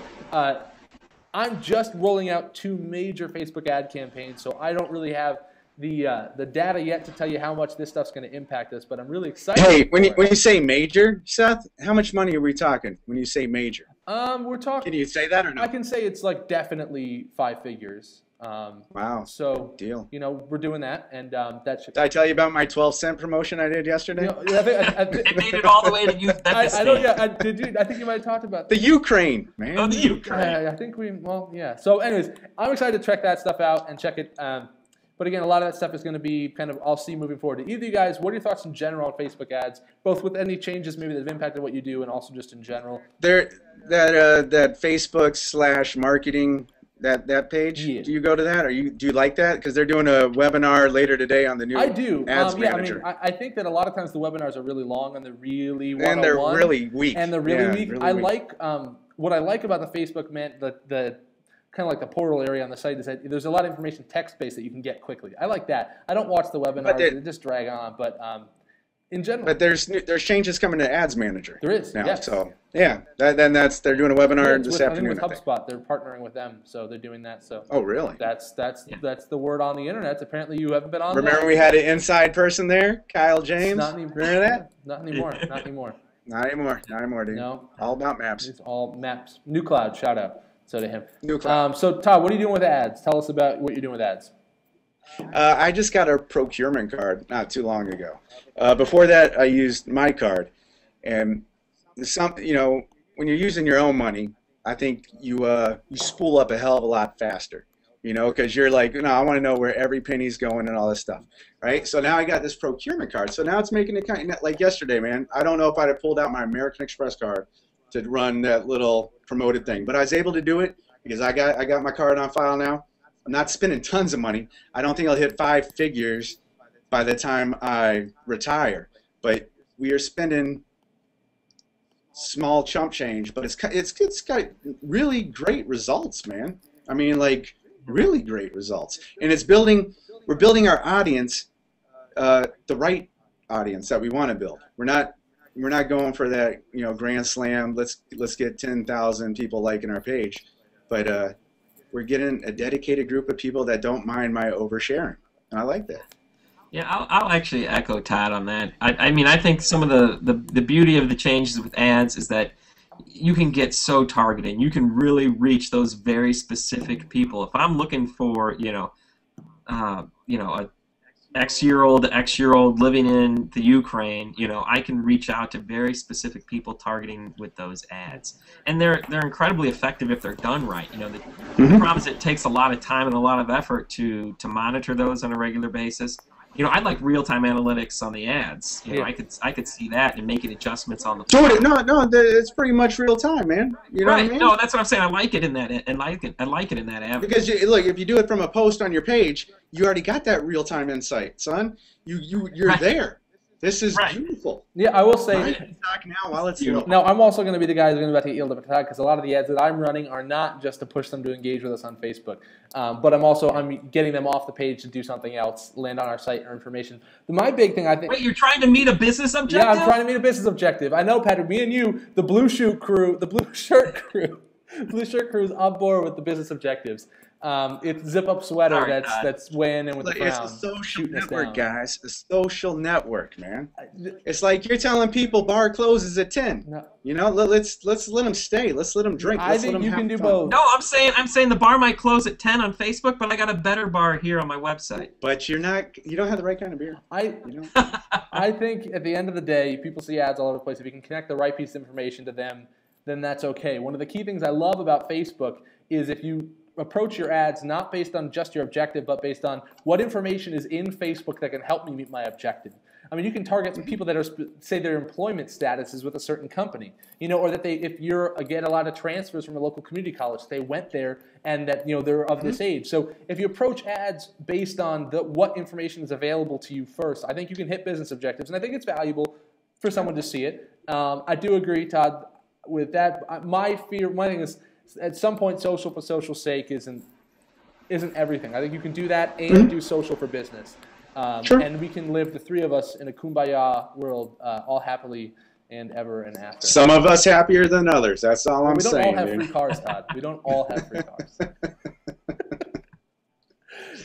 I'm just rolling out 2 major Facebook ad campaigns, so I don't really have the data yet to tell you how much this stuff's going to impact us, but I'm really excited. Hey, when you say major, Seth, how much money are we talking when you say major? We're talking. Can you say that or no? I can say it's like definitely 5 figures. Wow. So, deal. You know, we're doing that, and that should. Did I tell you about my 12-cent promotion I did yesterday? You know, it made it all the way to you. I don't. Yeah, did you? I think you might have talked about the Ukraine, man. Oh, the Ukraine. I think we. Well, yeah. So, anyways, I'm excited to check that stuff out and check it. But again, a lot of that stuff is going to be kind of I'll see moving forward. To either of you guys, what are your thoughts in general on Facebook ads, both with any changes maybe that have impacted what you do, and also just in general? That Facebook/marketing. That page, yeah. Do you go to that, or do you like that? Because they're doing a webinar later today on the new Ads Manager. Yeah, I mean, I think that a lot of times the webinars are really long and they're really one-on-one. And they're really weak. Really I like what I like about the Facebook the kind of like the portal area on the site is that there's a lot of information text-based that you can get quickly. I like that. I don't watch the webinars; they just drag on, but. In general. But there's changes coming to Ads Manager. There is, now, yes. So yeah, they're doing a webinar this afternoon. I think with HubSpot, they're partnering with them, so they're doing that. So. Oh really? That's the word on the internet. Apparently, you haven't been on. Remember, we had an inside person there, Kyle James. Not anymore. Remember that? Not anymore. Not anymore. Not anymore, dude. No. All about maps. It's all maps. New Cloud, shout out. So to him. New Cloud. So Todd, what are you doing with ads? Tell us about what you're doing with ads. I just got a procurement card not too long ago. Before that, I used my card, and when you're using your own money, I think you spool up a hell of a lot faster. You know, because you're like, no, I want to know where every penny's going and all this stuff, right? So now I got this procurement card. So now it's making it kind of like yesterday, man. I don't know if I'd have pulled out my American Express card to run that little promoted thing, but I was able to do it because I got my card on file now. I'm not spending tons of money. I don't think I'll hit 5 figures by the time I retire. But we are spending small chump change, but it's got really great results, man. I mean, like really great results. And we're building our audience, the right audience that we want to build. We're not going for that, grand slam. Let's get 10,000 people liking our page, but we're getting a dedicated group of people that don't mind my oversharing, and I like that. Yeah, I'll actually echo Todd on that. I mean, I think some of the beauty of the changes with ads is that you can get so targeted. You can really reach those very specific people. If I'm looking for, a X-year-old living in the Ukraine, I can reach out to very specific people targeting with those ads, and they're incredibly effective if they're done right. The problem is it takes a lot of time and a lot of effort to monitor those on a regular basis. I'd like real-time analytics on the ads. I could see that and making adjustments on the fly. No, it's pretty much real time, man. You know what I mean? No, that's what I'm saying. I like it in that, and I like it in that avenue. Because look, if you do it from a post on your page, you already got that real-time insight, son. You're there. This is Right. beautiful. Yeah, I will say. Buy it in stock now while it's low. No, I'm also going to be the guy who's going to about to get yelled at because a lot of the ads that I'm running are not just to push them to engage with us on Facebook, but I'm getting them off the page to do something else, land on our site or information. My big thing, I think. Wait, you're trying to meet a business objective? Yeah, I'm trying to meet a business objective. I know, Patrick. Me and you, the blue shirt crew, blue shirt crew is on board with the business objectives. It's zip up sweater that's weighing in with the crown. It's a social network, guys. A social network, man. It's like you're telling people bar closes at 10. No. You know, let's let them stay. Let's let them drink. I think you can do both. No, I'm saying the bar might close at 10 on Facebook, but I got a better bar here on my website. But you don't have the right kind of beer. I think at the end of the day, people see ads all over the place. If you can connect the right piece of information to them, then that's okay. One of the key things I love about Facebook is if you approach your ads not based on just your objective, but based on what information is in Facebook that can help me meet my objective. I mean, you can target some people that are say their employment status is with a certain company, or that if you're get a lot of transfers from a local community college, they went there and that they're of this age. So if you approach ads based on what information is available to you first, I think you can hit business objectives, and I think it's valuable for someone to see it. I do agree, Todd, with that. My thing is, at some point, social for social's sake isn't everything. I think you can do that and do social for business. Sure. And we can live, the three of us, in a kumbaya world, all happily and ever and after. Some of us happier than others. That's all I'm saying. We don't all have free cars, Todd. We don't all have free cars.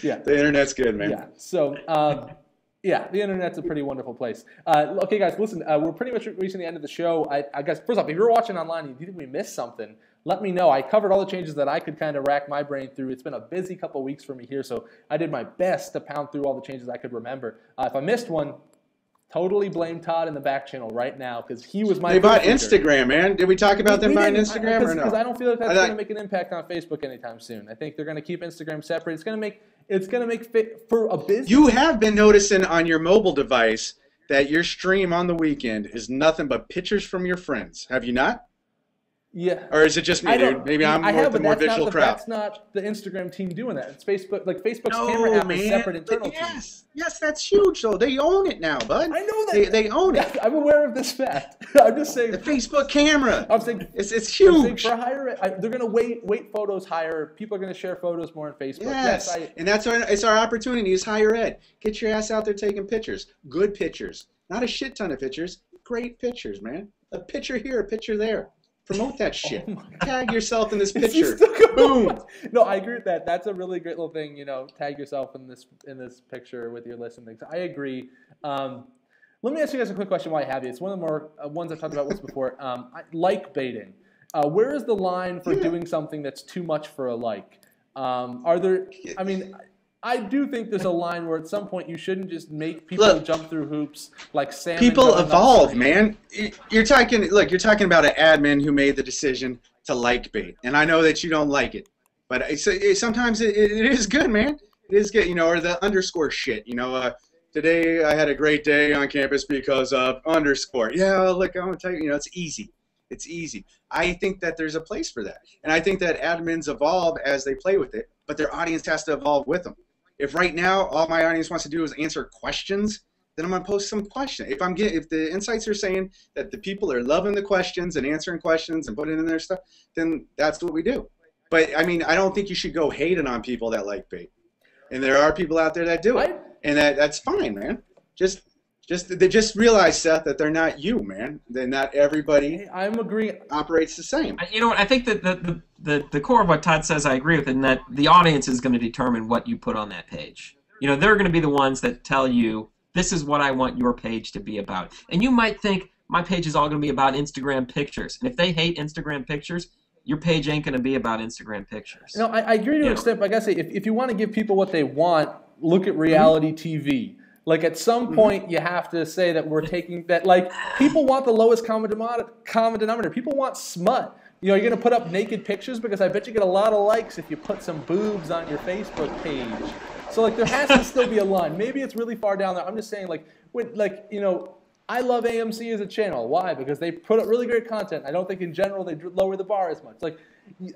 Yeah. The internet's good, man. Yeah. So, the internet's a pretty wonderful place. Okay, guys, listen, we're pretty much reaching the end of the show. I guess, first off, if you're watching online and you think we missed something, let me know. I covered all the changes that I could kind of rack my brain through. It's been a busy couple weeks for me here, so I did my best to pound through all the changes I could remember. If I missed one, totally blame Todd in the back channel right now because he was my. They bought Instagram, man. Did we talk about them buying Instagram or no? Because I don't feel like that's going to make an impact on Facebook anytime soon. I think they're going to keep Instagram separate. It's going to make fit for a business. You have been noticing on your mobile device that your stream on the weekend is nothing but pictures from your friends. Have you not? Yeah. Or is it just me, dude? Maybe I'm the more visual crowd. That's not the Instagram team doing that. It's Facebook. Like Facebook's camera app is separate internal team. Yes, that's huge, though. They own it now, bud. I know that. They own it. I'm aware of this fact. I'm just saying. The Facebook camera. I'm saying it's huge. I'm saying for higher, they're going to weight photos higher. People are going to share photos more on Facebook. Yes, and it's our opportunity is higher ed. Get your ass out there taking pictures. Good pictures. Not a shit ton of pictures. Great pictures, man. A picture here, a picture there. Promote that shit. Tag yourself in this picture. Boom. No, I agree with that. That's a really great little thing. Tag yourself in this picture with your list and things. I agree. Let me ask you guys a quick question while I have you. It's one of the more ones I've talked about once before. Like baiting. Where is the line for doing something that's too much for a like? Are there? I mean, I do think there's a line where at some point you shouldn't just make people jump through hoops like salmon. People evolve, man. You're talking about an admin who made the decision to like bait, and I know that you don't like it, but sometimes it is good, man. It is good, or the underscore shit. Today I had a great day on campus because of underscore. Yeah, look, I'm gonna tell you, it's easy. It's easy. I think that there's a place for that, and I think that admins evolve as they play with it, but their audience has to evolve with them. If right now all my audience wants to do is answer questions, then I'm gonna post some questions. If the insights are saying that the people are loving the questions and answering questions and putting in their stuff, then that's what we do. But I mean, I don't think you should go hating on people that like bait. And there are people out there that do it, and that's fine, man. Just realize, Seth, that they're not you, man. They're not everybody. I'm agreeing. Operates the same. You know what? I think that the core of what Todd says, I agree with, in that the audience is going to determine what you put on that page. They're going to be the ones that tell you, this is what I want your page to be about. And you might think my page is all going to be about Instagram pictures. And if they hate Instagram pictures, your page ain't going to be about Instagram pictures. No, I agree to an extent, but I gotta say, if you want to give people what they want, look at reality TV. Like at some point, you have to say that we're taking that. Like people want the lowest common denominator. People want smut. You're going to put up naked pictures because I bet you get a lot of likes if you put some boobs on your Facebook page. So like there has to still be a line. Maybe it's really far down there. I'm just saying I love AMC as a channel. Why? Because they put up really great content. I don't think in general they lower the bar as much. Like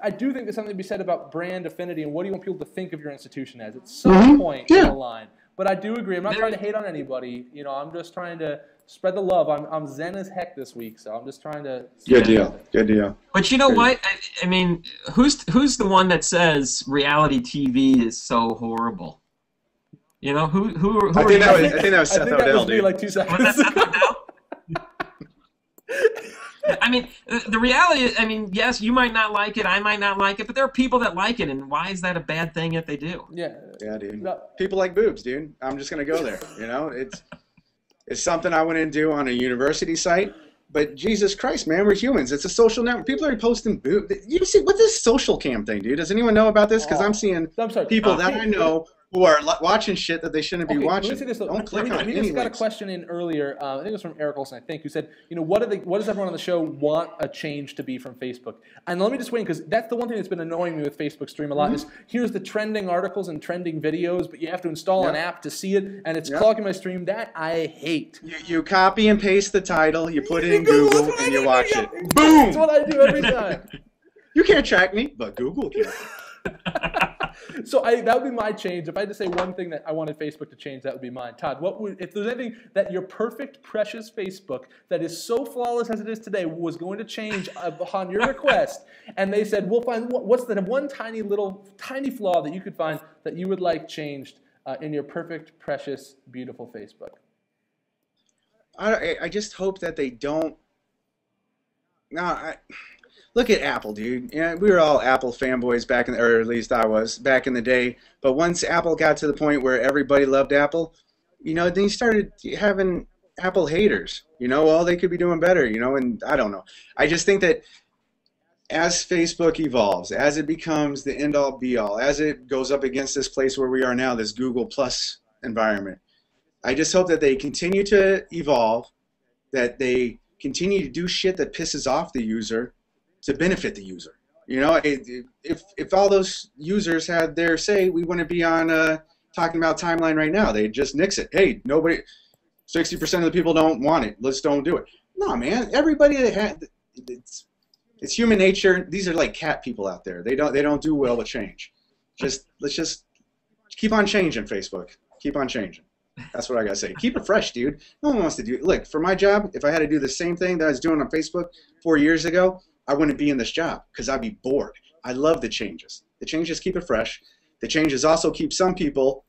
I do think there's something to be said about brand affinity and what do you want people to think of your institution as. At some point in the line, But I do agree. I'm not trying to hate on anybody. You know, I'm just trying to spread the love. I'm zen as heck this week, so I'm just trying to. Good deal. Good deal. But you know what? I mean, who's the one that says reality TV is so horrible? You know, who I think that was Seth Odell, dude. Like 2 seconds. Was that Seth Odell? I mean, the reality is, I mean, yes, you might not like it, I might not like it, but there are people that like it, and why is that a bad thing if they do? Yeah. Yeah, dude. People like boobs, dude. I'm just gonna go there. You know, it's something I wouldn't do on a university site. But Jesus Christ, man, we're humans. It's a social network. People are posting boobs. You see, what's this social cam thing, dude? Does anyone know about this? Because I'm seeing people that I know who are watching shit that they shouldn't be watching. Let me say this, Don't click on it. We just got a question in earlier. I think it was from Eric Olson, I think, who said, you know, what does everyone on the show want a change to be from Facebook? And let me just wait, because that's the one thing that's been annoying me with Facebook Stream a lot is here's the trending articles and trending videos, but you have to install an app to see it, and it's clogging my stream. That I hate. You copy and paste the title, you put it in Google, and you watch it. Boom! That's what I do every time. You can't track me, but Google can. So that would be my change. If I had to say one thing that I wanted Facebook to change, that would be mine. Todd, if there's anything that your perfect, precious Facebook that is so flawless as it is today was going to change upon your request, and they said, we'll find what's the one tiny flaw that you could find that you would like changed in your perfect, precious, beautiful Facebook? I just hope that they don't. Look at Apple, dude. Yeah, we were all Apple fanboys back in, or at least I was back in the day. But once Apple got to the point where everybody loved Apple, you know, then you started having Apple haters. You know, well, they could be doing better. You know, and I don't know. I just think that as Facebook evolves, as it becomes the end-all, be-all, as it goes up against this place where we are now, this Google Plus environment, I just hope that they continue to evolve, that they continue to do shit that pisses off the user to benefit the user. You know, if all those users had their say, we wouldn't be on talking about timeline right now. They'd just nix it. Hey, 60% of the people don't want it. Let's don't do it. No, man. Everybody that had it's human nature. These are like cat people out there. They don't do well with change. Let's just keep on changing, Facebook. Keep on changing. That's what I gotta say. Keep it fresh, dude. No one wants to do it. Look, for my job, if I had to do the same thing that I was doing on Facebook 4 years ago, I wouldn't be in this job because I'd be bored. I love the changes. The changes keep it fresh. The changes also keep some people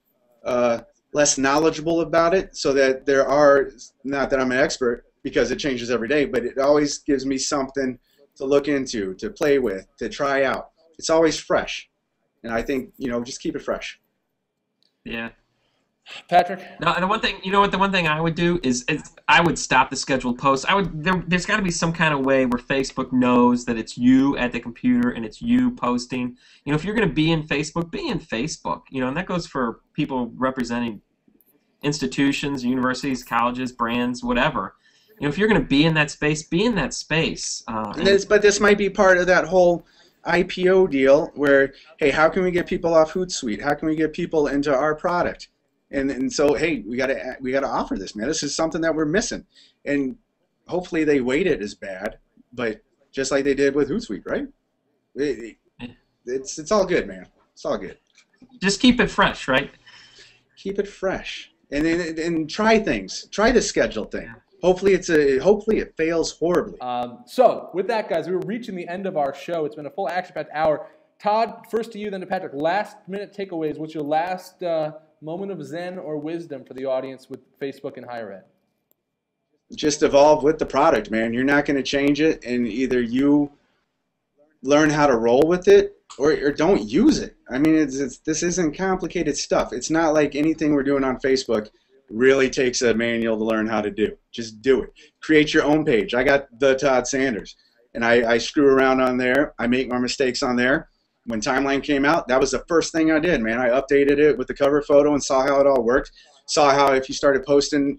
less knowledgeable about it, so that there are, not that I'm an expert because it changes every day, but it always gives me something to look into, to play with, to try out. It's always fresh. And I think, you know, just keep it fresh. Yeah. Patrick? No, and the one thing, you know what, the one thing I would do is I would stop the scheduled posts. There's got to be some kind of way where Facebook knows that it's you at the computer and it's you posting. You know, if you're going to be in Facebook, be in Facebook. You know, and that goes for people representing institutions, universities, colleges, brands, whatever. You know, if you're going to be in that space, be in that space. But this might be part of that whole IPO deal where, hey, how can we get people off Hootsuite? How can we get people into our product? And so, hey, we gotta offer this, man. This is something that we're missing, and hopefully they weight it as bad, but just like they did with Hootsuite, right? It's all good, man. It's all good. Just keep it fresh, right? Keep it fresh, and try things. Try the schedule thing. Hopefully it fails horribly. So with that, guys, we're reaching the end of our show. It's been a full action-packed hour. Todd, first to you, then to Patrick. Last-minute takeaways. What's your last moment of zen or wisdom for the audience with Facebook and higher ed? Just evolve with the product, man. You're not going to change it, and either you learn how to roll with it or don't use it. I mean, this isn't complicated stuff. It's not like anything we're doing on Facebook really takes a manual to learn how to do. Just do it. Create your own page. I got the Todd Sanders, and I screw around on there. I make my mistakes on there. When Timeline came out, that was the first thing I did, man. I updated it with the cover photo and saw how it all worked. Saw how if you started posting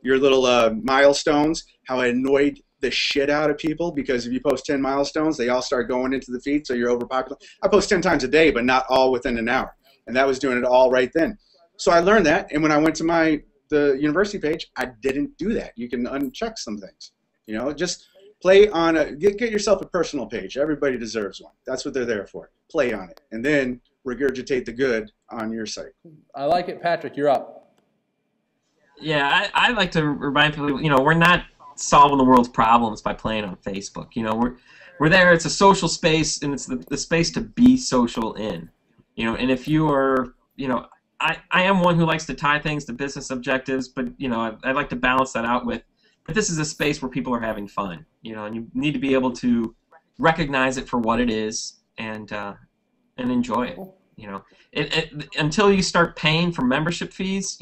your little milestones, how it annoyed the shit out of people, because if you post 10 milestones, they all start going into the feed, so you're overpopulated. I post 10 times a day, but not all within an hour. And that was doing it all right then. So I learned that, and when I went to the university page, I didn't do that. You can uncheck some things. You know, just play on get yourself a personal page. Everybody deserves one. That's what they're there for. Play on it, and then regurgitate the good on your site. I like it. Patrick, you're up. Yeah, I like to remind people, we're not solving the world's problems by playing on Facebook. We're there. It's a social space, and it's the space to be social in. And if you are, I am one who likes to tie things to business objectives, but I'd like to balance that out with. But this is a space where people are having fun. And you need to be able to recognize it for what it is and enjoy it. Until you start paying for membership fees,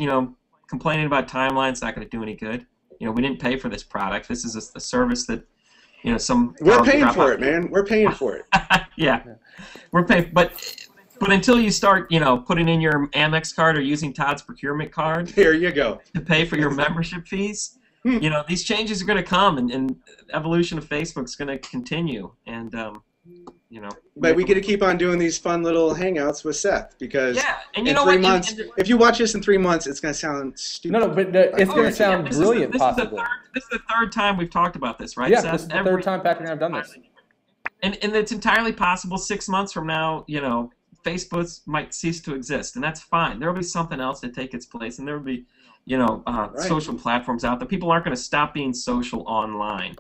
complaining about timelines not going to do any good. We didn't pay for this product. This is a service that, we're paying for it, man. We're paying for it. Yeah, we're paying. But until you start, putting in your Amex card or using Todd's procurement card, there you go, to pay for your membership fees, these changes are going to come, and evolution of Facebook's going to continue, and But we get to keep on doing these fun little hangouts with Seth because and in 3 months, if you watch this in 3 months, it's going to sound stupid. No, but it's going to sound brilliant, possibly. This is the third time we've talked about this, right, Yeah, Seth? this is the third time Patrick and I have done this. And it's entirely possible 6 months from now, Facebook might cease to exist, and that's fine. There will be something else to take its place, and there will be, social platforms out there. People aren't going to stop being social online.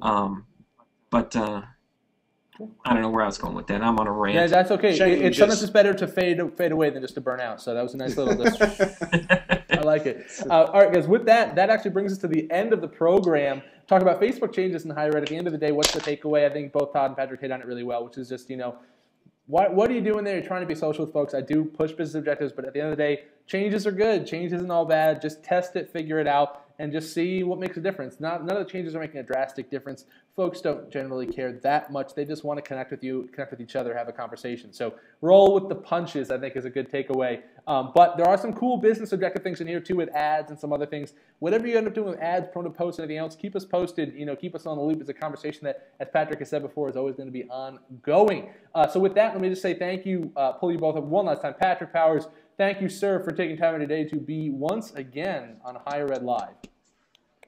But I don't know where I was going with that. I'm on a rant. Yeah, that's okay. Sometimes it's better to fade away than just to burn out. So that was a nice little I like it. All right, guys. With that actually brings us to the end of the program. Talk about Facebook changes in higher ed. At the end of the day, what's the takeaway? I think both Todd and Patrick hit on it really well, which is just, what are you doing there? You're trying to be social with folks. I do push business objectives, but at the end of the day, changes are good. Change isn't all bad. Just test it, figure it out, and just see what makes a difference. None of the changes are making a drastic difference. Folks don't generally care that much. They just want to connect with you, connect with each other, have a conversation. So roll with the punches, I think, is a good takeaway. But there are some cool business objective things in here, too, with ads and some other things. Whatever you end up doing with ads, promote posts, anything else, keep us posted. Keep us on the loop. It's a conversation that, as Patrick has said before, is always going to be ongoing. So with that, let me just say thank you, pull you both up one last time. Patrick Powers, thank you, sir, for taking time today to be once again on Higher Ed Live.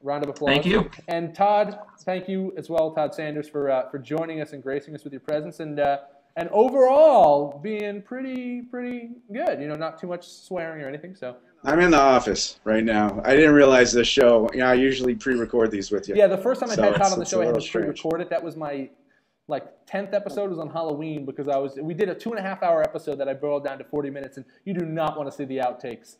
Round of applause. Thank you. And Todd, thank you as well, Todd Sanders, for joining us and gracing us with your presence and overall being pretty good. Not too much swearing or anything. So I'm in the office right now. I didn't realize this show. I usually pre-record these with you. Yeah, the first time I had Todd on the show, I had to pre-record it. That was my 10th episode was on Halloween because we did a 2.5-hour episode that I boiled down to 40 minutes, and you do not want to see the outtakes.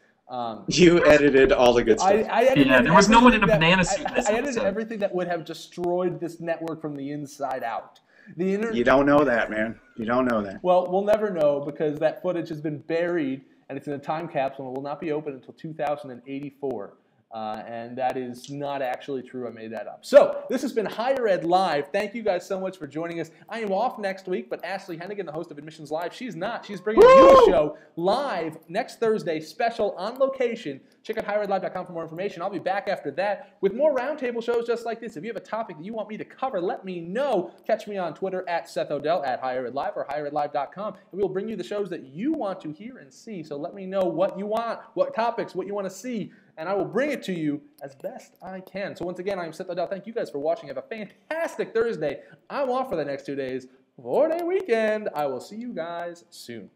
You edited all the good stuff. I edited there was no one in a banana suit. I edited everything that would have destroyed this network from the inside out. You don't know that, man. You don't know that. Well, we'll never know because that footage has been buried and it's in a time capsule and will not be open until 2084. And that is not actually true. I made that up. So this has been Higher Ed Live. Thank you guys so much for joining us. I am off next week, but Ashley Hennigan, the host of Admissions Live, she's not. She's bringing you a show live next Thursday, special on location. Check out higheredlive.com for more information. I'll be back after that with more roundtable shows just like this. If you have a topic that you want me to cover, let me know. Catch me on Twitter at Seth Odell, at Higher Ed Live, or higheredlive.com. And we'll bring you the shows that you want to hear and see. So let me know what you want, what topics, what you want to see, and I will bring it to you as best I can. So once again, I'm Seth Odell. Thank you guys for watching. Have a fantastic Thursday. I'm off for the next 2 days. 4-day weekend. I will see you guys soon.